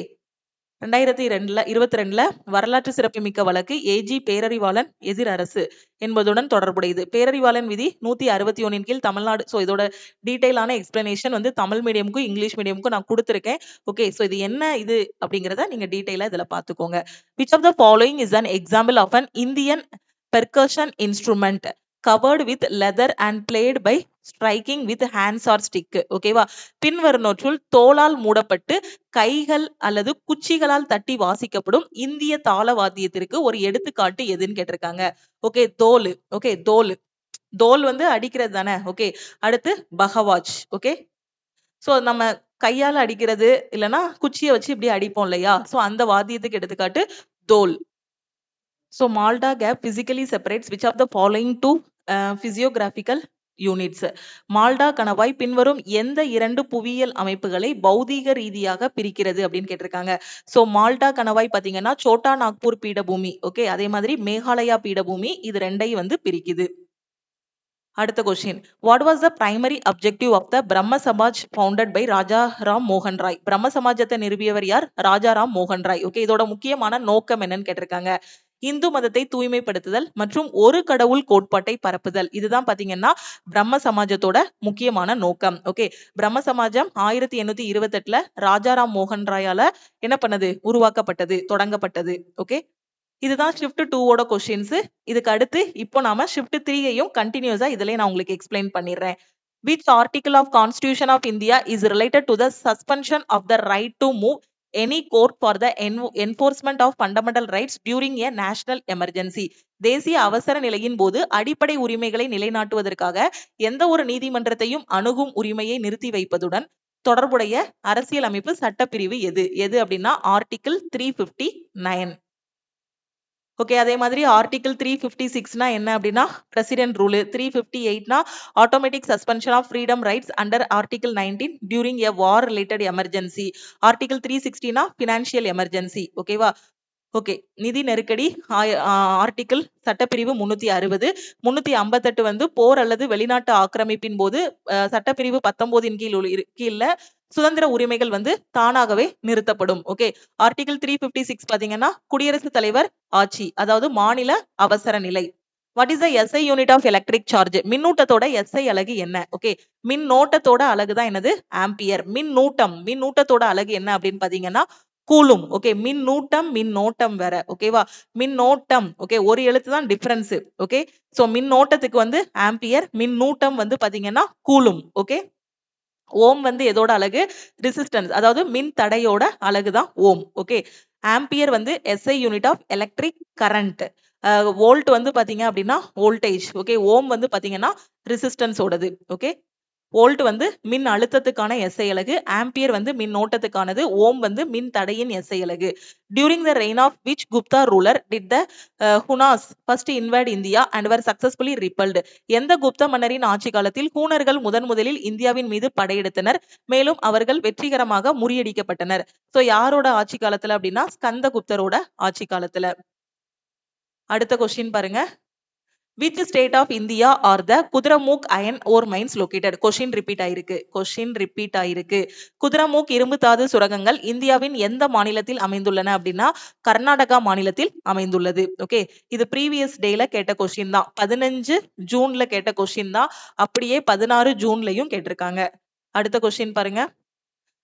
2022ல வரலாற்று சிறப்புமிக்க வழக்கு ஏஜி பேரறிவாளன் எதிர் அரசு என்பதுடன் தொடர்புடையது. பேரறிவாளன் விதி 161 கீழ் தமிழ்நாடு. சோ இதோட டீடைலான எக்ஸ்பிளனேஷன் வந்து தமிழ் மீடியமுக்கும் இங்கிலீஷ் மீடியமுக்கும் நான் கொடுத்திருக்கேன். ஓகே, சோ இது என்ன இது அப்படிங்கறத நீங்க டீடைலா இதுல பாத்துக்கோங்க. Which of the following is an example of an Indian percussion instrument covered with leather and played by striking with hands or stick? ஓகேவா, பின்வருவனவற்றுள் தோலால் மூடப்பட்டு கைகள் அல்லது குச்சிகளால் தட்டி வாசிக்கப்படும் இந்திய தாள வாத்தியத்திற்கு ஒரு எடுத்துக்காட்டு எதுன்னு கேட்டிருக்காங்க. ஓகே, தோல். ஓகே, தோல் வந்து அடிக்கிறது தானே. ஓகே, அடுத்து பகவாஜ். ஓகே, சோ நம்ம கையால அடிக்கிறது இல்லனா குச்சியை வச்சு இப்படி அடிப்போம் இல்லையா, சோ அந்த வாத்தியத்துக்கு எடுத்துக்காட்டு தோல். So Malda gap physically separates which of the following two physiographical units? மால்டா கணவாய் பின்வரும் எந்த இரண்டு புவியியல் அமைப்புகளை பௌதீக ரீதியாக பிரிக்கிறது அப்படின்னு கேட்டிருக்காங்க. சோ மால்டா கணவாய் பாத்தீங்கன்னா சோட்டா நாக்பூர் பீடபூமி. ஓகே, அதே மாதிரி மேகாலயா பீடபூமி, இது ரெண்டையும் வந்து பிரிக்குது. அடுத்த question. What was the primary objective of the Brahmo Samaj founded by Raja Ram மோகன் ராய்? பிரம்ம சமாஜத்தை நிறுவியவர் யார்? ராஜா ராம் மோகன் ராய். ஓகே, இதோட முக்கியமான நோக்கம் என்னன்னு கேட்டிருக்காங்க. இந்து மதத்தை தூய்மைப்படுத்துதல் மற்றும் ஒரு கடவுள் கோட்பாட்டை பரப்புதல். இதுதான் பாத்தீங்கன்னா பிரம்ம சமாஜத்தோட முக்கியமான நோக்கம். ஓகே, பிரம்ம சமாஜம் 1828ல ராஜாராம் மோகன் ராயால என்ன பண்ணது, உருவாக்கப்பட்டது, தொடங்கப்பட்டது. ஓகே, இதுதான் ஷிஃப்ட் 2ஓட கொஸ்டின்ஸ். இதுக்கு அடுத்து இப்போ நாம ஷிஃப்ட் 3ஐயும் கண்டினியூஸா இதுலயே நான் உங்களுக்கு எக்ஸ்பிளைன் பண்ணிடுறேன். Which article of Constitution of India is related to the suspension of the right to move any court for the enforcement of fundamental rights during a national emergency. தேசிய அவசர நிலையின் போது அடிப்படை உரிமைகளை நிலைநாட்டுவதற்காக எந்த ஒரு நீதிமன்றத்தையும் அணுகும் உரிமையை நிறுத்தி வைப்பதுடன் தொடர்புடைய அரசியலமைப்பு சட்டப்பிரிவு எது எது அப்படின்னா ஆர்டிகிள் 359. ஓகே, அதே மாதிரி ஆர்டிகிள் 356னா என்ன அப்படின்னா பிரசிடென்ட் ரூல். 358னா automatic suspension of freedom rights under article 19 during a war related emergency. Article 360னா பினான்சியல் எமர்ஜென்சி. ஓகேவா? ஓகே, நிதி நெருக்கடி ஆர்டிகிள் சட்டப்பிரிவு 360. 358 வந்து போர் அல்லது வெளிநாட்டு ஆக்கிரமிப்பின் போது சட்டப்பிரிவு 19 கீழ சுதந்திர உரிமைகள் வந்து தானாகவே நிறுத்தப்படும். ஓகே, ஆர்டிகிள் 356 பாத்தீங்கன்னா குடியரசுத் தலைவர் ஆட்சி, அதாவது மாநில அவசர நிலை. What is the SI unit of electric charge? மின்னூட்டத்தோட எஸ்ஐ அலகு என்ன? ஓகே, மின்னோட்டத்தோட அலகு தான் என்னது? ஆம்பியர். மின்னூட்டத்தோட அலகு என்ன அப்படின்னு பாத்தீங்கன்னா கூலும். ஓகே, மின்னூட்டம் மின்னோட்டம் வேற. ஓகேவா? மின்னோட்டம். ஓகே, ஒரு எழுத்து தான் டிஃபரன்ஸ். ஓகே, சோ மின்னோட்டத்துக்கு வந்து ஆம்பியர், மின்னூட்டம் வந்து பாத்தீங்கன்னா கூலும். ஓகே, ஓம் வந்து எதோட அலகு? ரெசிஸ்டன்ஸ், அதாவது மின் தடையோட அலகு தான் ஓம். ஓகே, ஆம்பியர் வந்து SI unit of electric current. Volt வந்து பாத்தீங்க அப்படின்னா வோல்டேஜ். ஓகே, ஓம் வந்து பாத்தீங்கன்னா ரெசிஸ்டன்ஸ் ஓடது. ஓகே, வோல்ட் வந்து மின் அழுத்தத்துக்கான எஸ்ஐ அலகு, ஆம்பியர் வந்து மின் ஓட்டத்துக்கானது, ஓம் வந்து மின் தடையின் எஸ்ஐ அலகு. During the reign of which Gupta ruler did the Hunas first invade India and were successfully repelled? எந்த குப்த மன்னரின் ஆட்சி காலத்தில் ஹூனர்கள் முதலில் இந்தியாவின் மீது படையெடுத்தனர், மேலும் அவர்கள் வெற்றிகரமாக முறியடிக்கப்பட்டனர்? சோ யாரோட ஆட்சி காலத்துல அப்படின்னா ஸ்கந்தகுப்தரோட ஆட்சி காலத்துல. அடுத்த கொஸ்டின் பாருங்க. Which state of India are the Kudramukh iron ore mines located? Question repeat ஆயிருக்கு. குதிரமூக் இரும்பு தாது சுரங்கங்கள் இந்தியாவின் எந்த மாநிலத்தில் அமைந்துள்ளன அப்படின்னா கர்நாடகா மாநிலத்தில் அமைந்துள்ளது. ஓகே, இது ப்ரீவியஸ் டேல கேட்ட கொஸ்டின் தான். 15 ஜூன்ல கேட்ட கொஸ்டின் தான். அப்படியே 16 ஜூன்லயும் கேட்டிருக்காங்க. அடுத்த கொஸ்டின் பாருங்க.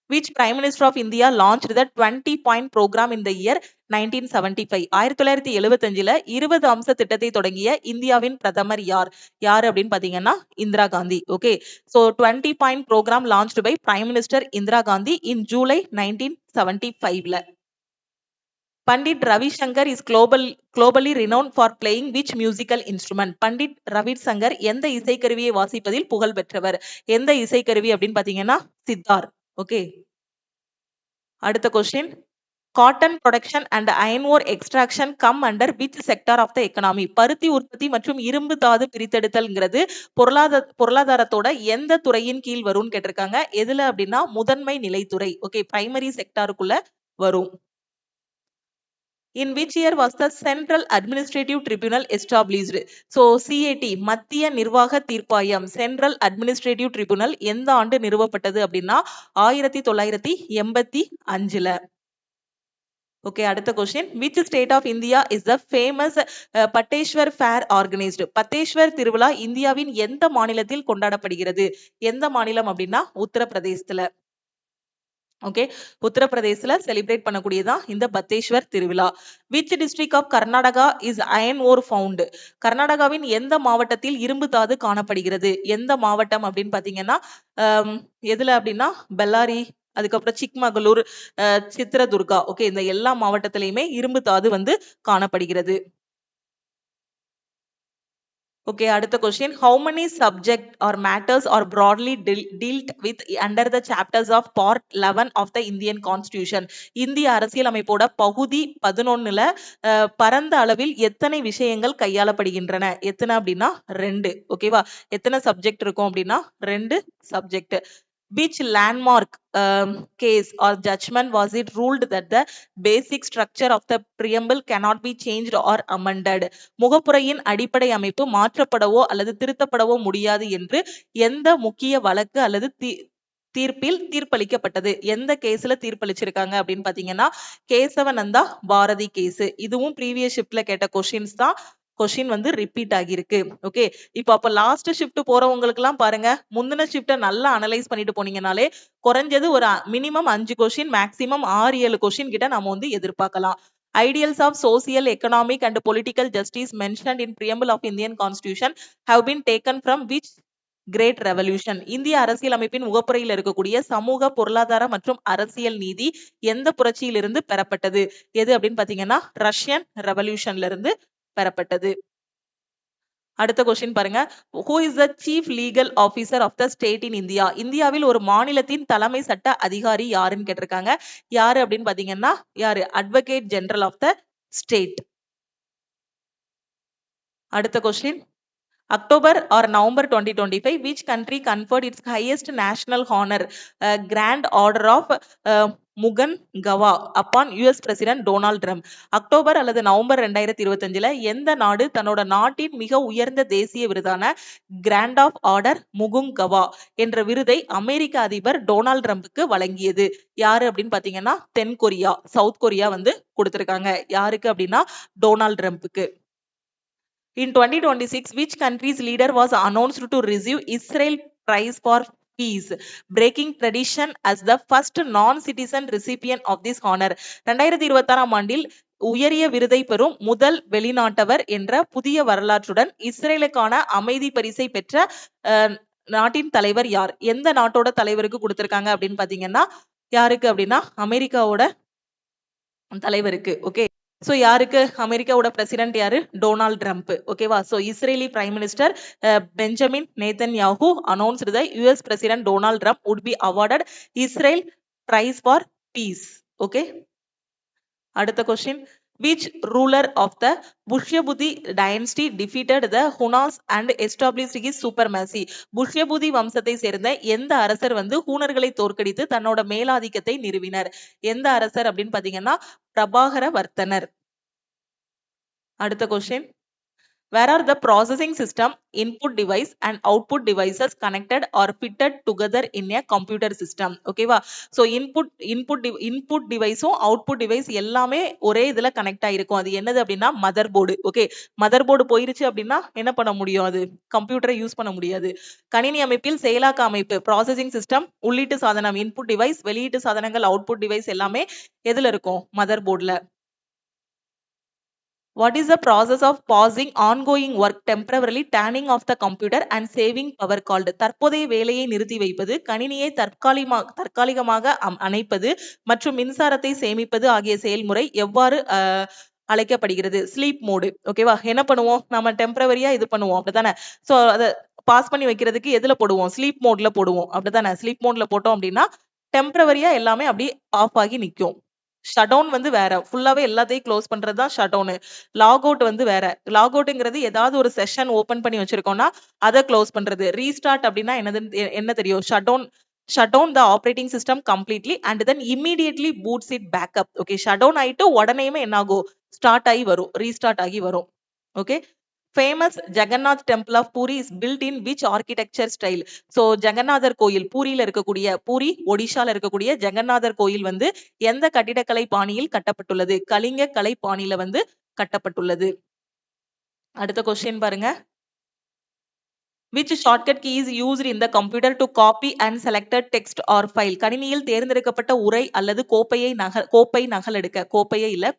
Which Prime Minister of India launched the 20-point program in the year 1975? 1975ல 20 அம்ச திட்டத்தை தொடங்கிய இந்தியாவின் பிரதமர் யார்? யார் அப்படின்னு பாத்தீங்கன்னா Indira Gandhi. Okay, so 20-point program launched by Prime Minister Indira Gandhi in July 1975ல. Pandit Ravi Shankar is globally renowned for playing which musical instrument? Pandit Ravi Shankar எந்த இசைக்கருவியை வாசிப்பதில் புகழ் பெற்றவர்? எந்த இசைக்கருவி அப்படின்னு பாத்தீங்கன்னா சித்தார். ஓகே, அடுத்த question. Cotton production and iron ore extraction come under which sector of the economy? பருத்தி உற்பத்தி மற்றும் இரும்பு தாது பிரித்தெடுத்தல்ங்கிறது பொருளாதாரத்தோட எந்த துறையின் கீழ் வரும்னு கேட்டிருக்காங்க. எதுல அப்படின்னா முதன்மை நிலைத்துறை. ஓகே, பிரைமரி செக்டாருக்குள்ள வரும். In which year was the Central Administrative Tribunal established? So CAT மத்திய நிர்வாக தீர்ப்பாயம் Central Administrative Tribunal எந்த ஆண்டு நிறுவப்பட்டது அப்படின்னா 1985ல. ஓகே, அடுத்த question. Which state of India is the famous Bateshwar fair organised? Bateshwar திருவிழா இந்தியாவின் எந்த மாநிலத்தில் கொண்டாடப்படுகிறது? எந்த மாநிலம் அப்படின்னா உத்தரப்பிரதேசத்துல. ஓகே, உத்தரப்பிரதேசல செலிப்ரேட் பண்ணக்கூடியதான் இந்த பத்தேஸ்வர் திருவிழா. Which district of Karnataka is iron ore found? கர்நாடகாவின் எந்த மாவட்டத்தில் இரும்பு தாது காணப்படுகிறது? எந்த மாவட்டம் அப்படின்னு பாத்தீங்கன்னா எதுல அப்படின்னா பெல்லாரி, அதுக்கப்புறம் சிக்மகளூர், சித்ரதுர்கா. ஓகே, இந்த எல்லா மாவட்டத்திலையுமே இரும்பு தாது வந்து காணப்படுகிறது. Okay, அடுத்த question. How many subject or matters are broadly dealt with under the chapters of part 11 of the Indian Constitution? இந்திய அரசியலமைப்போட பகுதி 11ல பரந்த அளவில் எத்தனை விஷயங்கள் கையாளப்படுகின்றன? எத்தனை அப்படின்னா 2. ஓகேவா? எத்தனை சப்ஜெக்ட் இருக்கும் அப்படின்னா 2 subject. Which landmark case or judgment was it ruled that the basic structure of the preamble cannot be changed or amended? முகப்புரையின் அடிப்படை அமைப்பு மாற்றப்படவோ அல்லது திருத்தப்படவோ முடியாது என்று எந்த முக்கிய வழக்கு அல்லது தீர்ப்பில் தீர்ப்பளிக்கப்பட்டது? எந்த கேஸ்ல தீர்ப்பளிச்சிருக்காங்க அப்படின்னு பாத்தீங்கன்னா கேசவநந்தா பாரதி கேஸ். இதுவும் ப்ரீவியஸ் ஷிப்ட்ல கேட்ட கொஸ்டின்ஸ் தான். கொஸ்டின் வந்து ரிப்பீட் ஆகிருக்கு. ஓகே, இப்போ அப்ப லாஸ்ட் ஷிஃப்ட் போறவங்களுக்கு எல்லாம் பாருங்க, முந்தின ஷிஃப்ட நல்லா அனலைஸ் பண்ணிட்டு போனீங்கனாலே குறைஞ்சது ஒரு மினிமம் 5 கொஸ்டின், மேக்சிமம் 6-7 கொஸ்டின் கிட்ட நம்ம வந்து எதிர்பார்க்கலாம். Ideals of social, economic and political justice mentioned in preamble of Indian Constitution have been taken from which great revolution. இந்திய அரசியலமைப்பின் முகப்புரையில் இருக்கக்கூடிய சமூக, பொருளாதார மற்றும் அரசியல் நீதி எந்த புரட்சியிலிருந்து பெறப்பட்டது? எது அப்படின்னு பாத்தீங்கன்னா ரஷ்யன் ரெவல்யூஷன்ல இருந்து பெறப்பட்டது. அடுத்த கொஸ்டின் பாருங்க. Who is the chief legal officer of the state in India? இந்தியாவில் ஒரு மாநிலத்தின் தலைமை சட்ட அதிகாரி யாருன்னு கேட்டிருக்காங்க. யாரு அப்படின்னு பாத்தீங்கன்னா யாரு? Advocate general of the state. அடுத்த question. October or November 2025, which country conferred its highest national honor, Grand Order of முகன்கவா upon US President Donald Trump? October அல்லது நவம்பர் 2025ல எந்த நாடு தன்னோட நாட்டின் மிக உயர்ந்த தேசிய விருதான கிராண்ட் ஆஃப் ஆர்டர் முகுங்கவா என்ற விருதை அமெரிக்க அதிபர் டொனால்ட் ட்ரம்புக்கு வழங்கியது? யாரு அப்படின்னு பாத்தீங்கன்னா தென்கொரியா, சவுத் கொரியா வந்து கொடுத்திருக்காங்க. யாருக்கு அப்படின்னா Donald ட்ரம்புக்கு. In 2026, which country's leader was announced to receive Israel Prize for Peace, breaking tradition as the first non-citizen recipient of this honor? 2026ஆம் ஆண்டில் உயரிய விருதை பெறும் முதல் வெளிநாட்டவர் என்ற புதிய வரலாற்றுடன் இஸ்ரேலுக்கான அமைதி பரிசை பெற்ற நாட்டின் தலைவர் யார்? எந்த நாட்டோட தலைவருக்கு கொடுத்திருக்காங்க அப்படின்னு பாத்தீங்கன்னா யாருக்கு அப்படின்னா அமெரிக்காவோட தலைவருக்கு. ஓகே, சோ யாருக்கு? அமெரிக்காவோட பிரசிடென்ட் யாரு? Donald Trump. ஓகேவா? So Israeli prime minister Benjamin Netanyahu announced the US president Donald Trump would be awarded Israel Prize for Peace. Okay, அடுத்த question. Which ruler of the Pushyabudi dynasty defeated the Hunas and established his supremacy? புஷ்யபுதி வம்சத்தை சேர்ந்த எந்த அரசர் வந்து ஹூனர்களை தோற்கடித்து தன்னோட மேலாதிக்கத்தை நிறுவினர்? எந்த அரசர் அப்படின்னு பாத்தீங்கன்னா பிரபாகர வர்த்தனர். அடுத்த question. Where are the processing system, input device and output devices connected or fitted together in a computer system? ஓகேவா? So input device output device எல்லாமே ஒரே இதுல கனெக்ட் ஆயிருக்கும். அது என்னது அப்படின்னா mother board. Okay, mother board போயிருச்சு அப்படின்னா என்ன பண்ண முடியும்? அது கம்ப்யூட்டரை யூஸ் பண்ண முடியாது. கணினி அமைப்பில் செயலாக்க அமைப்பு ப்ராசஸிங் சிஸ்டம், உள்ளீட்டு சாதனம் இன்புட் டிவைஸ், வெளியீட்டு சாதனங்கள் அவுட்புட் டிவைஸ் எல்லாமே எதுல இருக்கும்? மதர் போர்டுல. What is the process of pausing ongoing work, temporarily turning off the computer and saving power called? தற்போதைய வேலையை நிறுத்தி வைப்பது, கணினியை தற்காலிகமாக அணைப்பது மற்றும் மின்சாரத்தை சேமிப்பது ஆகிய செயல்முறை எவ்வாறு அழைக்கப்படுகிறது? Sleep mode. ஓகேவா? என்ன பண்ணுவோம்? நம்ம டெம்பரவரியா இது பண்ணுவோம், அப்படித்தானே? சோ அதை பாஸ் பண்ணி வைக்கிறதுக்கு எதுல போடுவோம்? ஸ்லீப் மோட்ல போடுவோம், அப்படித்தானே? ஸ்லீப் மோட்ல போட்டோம் அப்படின்னா டெம்பரவரியா எல்லாமே அப்படி ஆஃப் ஆகி நிக்கும். ஷட் டவுன் வந்து வேற, ஃபுல்லாவே எல்லாத்தையும் க்ளோஸ் பண்றது தான் ஷட் டவுன். லாக் அவுட் வந்து வேற. லாக் அவுட்ங்கிறது ஏதாவது ஒரு செஷன் ஓபன் பண்ணி வச்சிருக்கோம்னா அதை க்ளோஸ் பண்றது. ரீஸ்டார்ட் அப்படின்னா என்ன தெரியும்? Shut down the operating system completely and then immediately boots it back up. Okay, shut down ஆயிட்டு உடனேயுமே என்ன ஆகும்? ஸ்டார்ட் ஆகி வரும், ரீஸ்டார்ட் ஆகி வரும். Okay, famous Jagannath temple of Puri is built in which architecture style? So ஜெகநாதர் கோயில், பூரியில இருக்கக்கூடிய, பூரி ஒடிஷால இருக்கக்கூடிய ஜெகநாதர் கோயில் வந்து எந்த கட்டிடக்கலை பாணியில் கட்டப்பட்டுள்ளது? கலிங்க கலை பாணியில வந்து கட்டப்பட்டுள்ளது. அடுத்த கொஸ்டின் பாருங்க. Which shortcut key is used in the computer to copy and selected text or file? கணினியில் தேர்ந்தெடுக்கப்பட்ட உரை அல்லது கோப்பை நகலெடுக்க, கோப்பையே இல்ல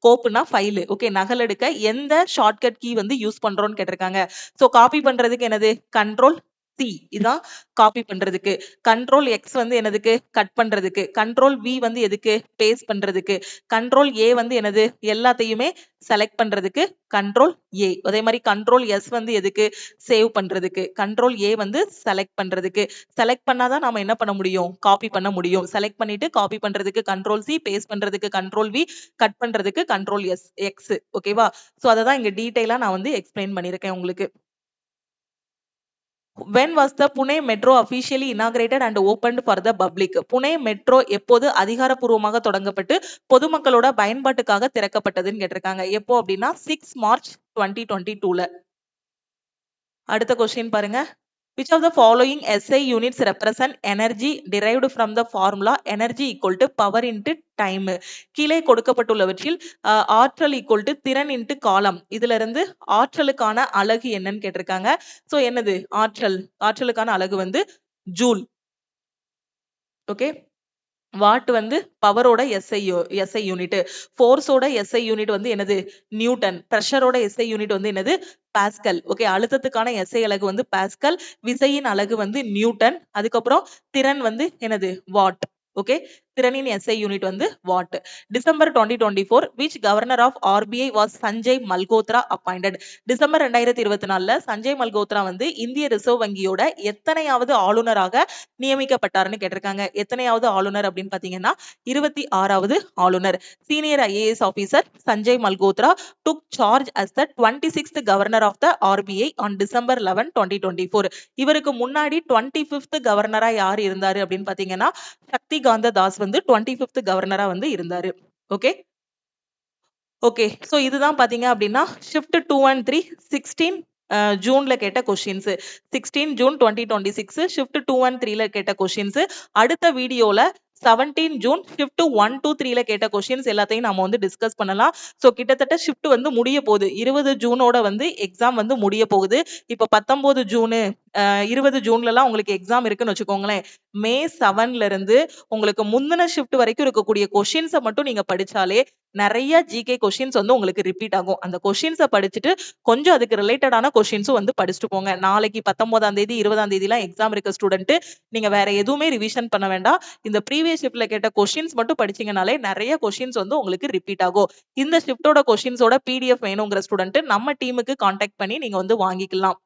கோப்புனா ஃபைல். ஓகே, நகலெடுக்க எந்த ஷார்ட்கட் கீ வந்து யூஸ் பண்றோம்னு கேட்டிருக்காங்க. சோ காப்பி பண்றதுக்கு என்னது? கண்ட்ரோல் C இதான் காப்பி பண்றதுக்கு. கண்ட்ரோல் X வந்து என்னதுக்கு? கட் பண்றதுக்கு. கண்ட்ரோல் V வந்து எதுக்கு? பேஸ்ட் பண்றதுக்கு. கண்ட்ரோல் A வந்து என்னது? எல்லாத்தையுமே செலக்ட் பண்றதுக்கு கண்ட்ரோல் A. அதே மாதிரி கண்ட்ரோல் S வந்து எதுக்கு? சேவ் பண்றதுக்கு. கண்ட்ரோல் A வந்து செலக்ட் பண்றதுக்கு. செலக்ட் பண்ணாதான் நாம என்ன பண்ண முடியும்? காப்பி பண்ண முடியும். செலக்ட் பண்ணிட்டு காப்பி பண்றதுக்கு கண்ட்ரோல் C, பேஸ்ட் பண்றதுக்கு கண்ட்ரோல் V, கட் பண்றதுக்கு கண்ட்ரோல் X. ஓகேவா? சோ அததான் இங்க டீடைலா நான் வந்து எக்ஸ்பிளைன் பண்ணிருக்கேன் உங்களுக்கு. When was the Pune Metro officially inaugurated and opened for the public? Pune metro எப்போது அதிகாரப்பூர்வமாக தொடங்கப்பட்டு பொதுமக்களோட பயன்பாட்டுக்காக திறக்கப்பட்டதுன்னு கேட்டிருக்காங்க. எப்போ அப்படின்னா 6 March 2022ல. அடுத்த கொஸ்டின் பாருங்க. Which of the following SI units represent energy derived from the formula energy equal to power into time? கீழே கொடுக்கப்பட்டுள்ளவற்றில் ஆற்றல் equal to திறன் into காலம். இதுல இருந்து ஆற்றலுக்கான அலகு என்னன்னு கேட்டிருக்காங்க. சோ என்னது? ஆற்றலுக்கான அலகு வந்து ஜூல். ஓகே, வாட் வந்து பவரோட SI யூனிட், ஃபோர்ஸோட SI யூனிட் வந்து என்னது? நியூட்டன், பிரஷரோட SI யூனிட் வந்து என்னது? பாஸ்கல். ஓகே. அழுத்தத்துக்கான SI அலகு வந்து பாஸ்கல், விசையின் அலகு வந்து நியூட்டன், அதுக்கப்புறம் திறன் வந்து என்னது? வாட். ஓகே. திறனின் SI யூனிட் வந்து watt. December 2024 which governor of RBI was Sanjay Malhotra appointed. December 2024ல சஞ்சய் மல்கோத்ரா வந்து இந்திய ரிசர்வ் வங்கியோட எத்தனையாவது ஆளுநராக நியமிக்கப்பட்டாருன்னு கேட்டிருக்காங்க. எத்தனையாவது ஆளுநர் அப்படின்னு பாத்தீங்கன்னா 26வது ஆளுநர். Senior IAS officer Sanjay Malhotra took charge as the 26th governor of the RBI on December 11, 2024. இவருக்கு முன்னாடி 25th கவர்னரா யார் இருந்தாரு அப்படின்னு பாத்தீங்கன்னா சக்தி காந்த தாஸ் வந்து 25th கவர்னரா வந்து இருந்தாரு. ஓகே. ஓகே. சோ இதுதான் பாத்தீங்க அப்படின்னா ஷிஃப்ட் 2 and 3 16 ஜூன்ல கேட்ட கொஸ்டின்ஸ். 16 ஜூன் 2026 ஷிஃப்ட் 2 and 3ல கேட்ட கொஸ்டின்ஸ். அடுத்த வீடியோல 17 ஜூன் ஷிஃப்ட் 1 to 3ல கேட்ட கொஸ்டின்ஸ் எல்லாத்தையும் நாம வந்து டிஸ்கஸ் பண்ணலாம். சோ கிட்டத்தட்ட ஷிஃப்ட் வந்து முடிய போகுது. 20 ஜூனோட வந்து எக்ஸாம் வந்து முடிய போகுது. இப்ப 19 ஜூன் 20 ஜூன்லலாம் உங்களுக்கு எக்ஸாம் இருக்குன்னு வச்சுக்கோங்களேன். மே 7ல இருந்து உங்களுக்கு முந்தின ஷிஃப்ட் வரைக்கும் இருக்கக்கூடிய கொஸ்டின்ஸை மட்டும் நீங்க படிச்சாலே நிறைய ஜிகே கொஸ்டின்ஸ் வந்து உங்களுக்கு ரிப்பீட் ஆகும். அந்த கொஸ்டின்ஸை படிச்சுட்டு கொஞ்சம் அதுக்கு ரிலேட்டடான கொஸ்டின்ஸும் வந்து படிச்சுட்டு போங்க. நாளைக்கு 19ஆம் தேதி 20ஆம் தேதிலாம் எக்ஸாம் இருக்க ஸ்டூடெண்ட் நீங்க வேற எதுவுமே ரிவிஷன் பண்ண வேண்டாம். இந்த ப்ரீவியஸ் ஷிஃப்ட்ல கேட்ட கொஸ்டின்ஸ் மட்டும் படிச்சீங்கனாலே நிறைய கொஸ்டின்ஸ் வந்து உங்களுக்கு ரிப்பீட் ஆகும். இந்த ஷிஃப்டோட கொஸ்டின்ஸோட PDF வேணுங்கிற ஸ்டூடெண்ட் நம்ம டீமுக்கு கான்டாக்ட் பண்ணி நீங்க வந்து வாங்கிக்கலாம்.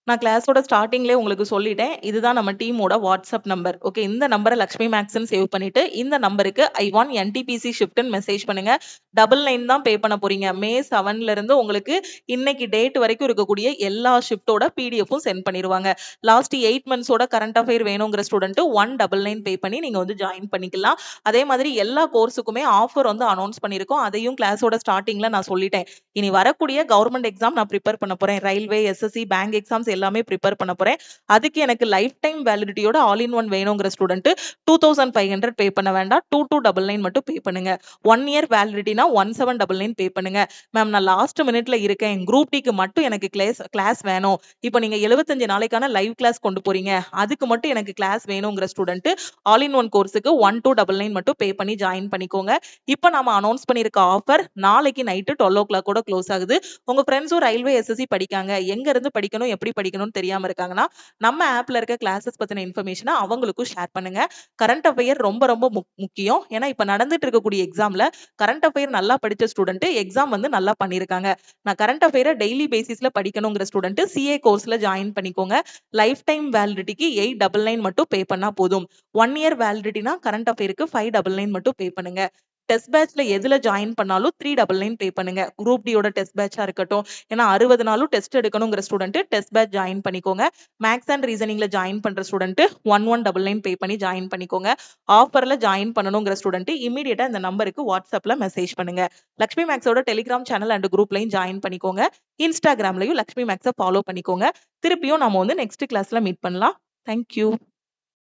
நான் கிளாஸோட ஸ்டார்டிங்லேயே உங்களுக்கு சொல்லிட்டேன். இதுதான் நம்ம டீமோட வாட்ஸ்அப் நம்பர். ஓகே. இந்த நம்பரை லக்ஷ்மி மேக்ஸ்ன்னு சேவ் பண்ணிட்டு இந்த நம்பருக்கு I want NTPC ஷிஃப்ட்னு மெசேஜ் பண்ணுங்க. 99 தான் பே பண்ண போறீங்க. மே 7ல இருந்து உங்களுக்கு இன்னைக்கு டேட் வரைக்கும் இருக்கக்கூடிய எல்லா ஷிஃப்டோட PDFும் சென்ட் பண்ணிடுவாங்க. லாஸ்ட் 8 மந்த்ஸோட கரண்ட் அஃபேர் வேணுங்கிற ஸ்டூடெண்ட் 199 பே பண்ணி நீங்க வந்து ஜாயின் பண்ணிக்கலாம். அதே மாதிரி எல்லா கோர்ஸுக்குமே ஆஃபர் வந்து அனௌன்ஸ் பண்ணியிருக்கோம். அதையும் கிளாஸோட ஸ்டார்டிங்ல நான் சொல்லிட்டேன். இனி வரக்கூடிய கவர்மெண்ட் எக்ஸாம் நான் ப்ரிப்பேர் பண்ண போறேன். ரயில்வே, SSC, பேங்க் எக்ஸாம்ஸ் எல்லாமே ப்ரிப்பேர் பண்ண போறேன். அதுக்கு எனக்கு லைஃப் டைம் வேலிடிட்டியோட ஆல் இன் ஒன் வேணுங்கிற ஸ்டூடெண்ட் 2500 பே பண்ண வேண்டாம். 2299 மட்டும் பே பண்ணுங்க. 1 இயர் வேலிடிட்டினா 1799 பே பண்ணுங்க. மேம் நான் லாஸ்ட் மினிட்ல இருக்கேன். குரூப் டிக்கு மட்டும் எனக்கு கிளாஸ் வேணும். இப்போ நீங்க 75 நாளைக்கான லைவ் கிளாஸ் கொண்டு போறீங்க. அதுக்கு மட்டும் எனக்கு கிளாஸ் வேணுங்கிற ஸ்டூடெண்ட் ஆல் இன் ஒன் கோர்ஸுக்கு 1299 மட்டும் பே பண்ணி ஜாயின் பண்ணிக்கோங்க. இப்போ நாம அனௌன்ஸ் பண்ணிருக்க ஆஃபர் நாளைக்கு நைட்டு 12 o'clock கூட க்ளோஸ் ஆகுது. உங்க ஃப்ரெண்ட்ஸும் ரயில்வே, SSC படிக்காங்க. எங்க இருந்து படிக்கணும், எப்படி படிக்கணும்னு தெரியாம இருக்காங்கன்னா நம்ம ஆப்ல இருக்க கிளாஸஸ் பத்தின இன்ஃபர்மேஷனை அவங்களுக்கும் ஷேர் பண்ணுங்க. கரண்ட் அஃபேர் ரொம்ப ரொம்ப முக்கியம். ஏன்னா இப்ப நடந்துட்டு இருக்கக்கூடிய எக்ஸாம்ல கரண்ட் அஃபேர் நல்லா படிச்ச ஸ்டூடெண்ட் எக்ஸாம் வந்து நல்லா பண்ணிருக்காங்க. நான் கரண்ட் அஃபேரை டெய்லி பேசிஸ்ல படிக்கணுங்கிற ஸ்டூடெண்ட் CA கோர்ஸ்ல ஜாயின் பண்ணிக்கோங்க. லைஃப் டைம் வேலிடிட்டிக்கு 899 மட்டும் பே பண்ணா போதும். 1 இயர் வேலிடிட்டினா கரண்ட் அஃபேருக்கு 599 மட்டும் பே பண்ணுங்க. டெஸ்ட் பேட்ச்ல எதுல ஜாயின் பண்ணாலும் 399 பே பண்ணுங்க. குரூப் டியோட டெஸ்ட் பேட்சா இருக்கட்டும். ஏன்னா 60 நாளும் டெஸ்ட் எடுக்கணுங்கிற ஸ்டூடெண்ட் டெஸ்ட் பேட்ச் ஜாயின் பண்ணிக்கோங்க. மேக்ஸ் அண்ட் ரீசனிங்ல ஜாயின் பண்ற ஸ்டூடெண்ட் 1199 பே பண்ணி ஜாயின் பண்ணிக்கோங்க. ஆஃபர்ல ஜாயின் பண்ணணுங்கிற ஸ்டூடெண்ட் இமீடியட்டா இந்த நம்பருக்கு வாட்ஸ்அப்ல மெசேஜ் பண்ணுங்க. லக்ஷ்மி மேக்ஸோட டெலிகிராம் சேனல் அண்ட் குரூப்லையும் ஜாயின் பண்ணிக்கோங்க. இன்ஸ்டாகிராம்லயும் லக்ஷ்மி மேக்ஸை ஃபாலோ பண்ணிக்கோங்க. திருப்பியும் நாம வந்து நெக்ஸ்ட் கிளாஸ்ல மீட் பண்ணலாம். தேங்க்யூ.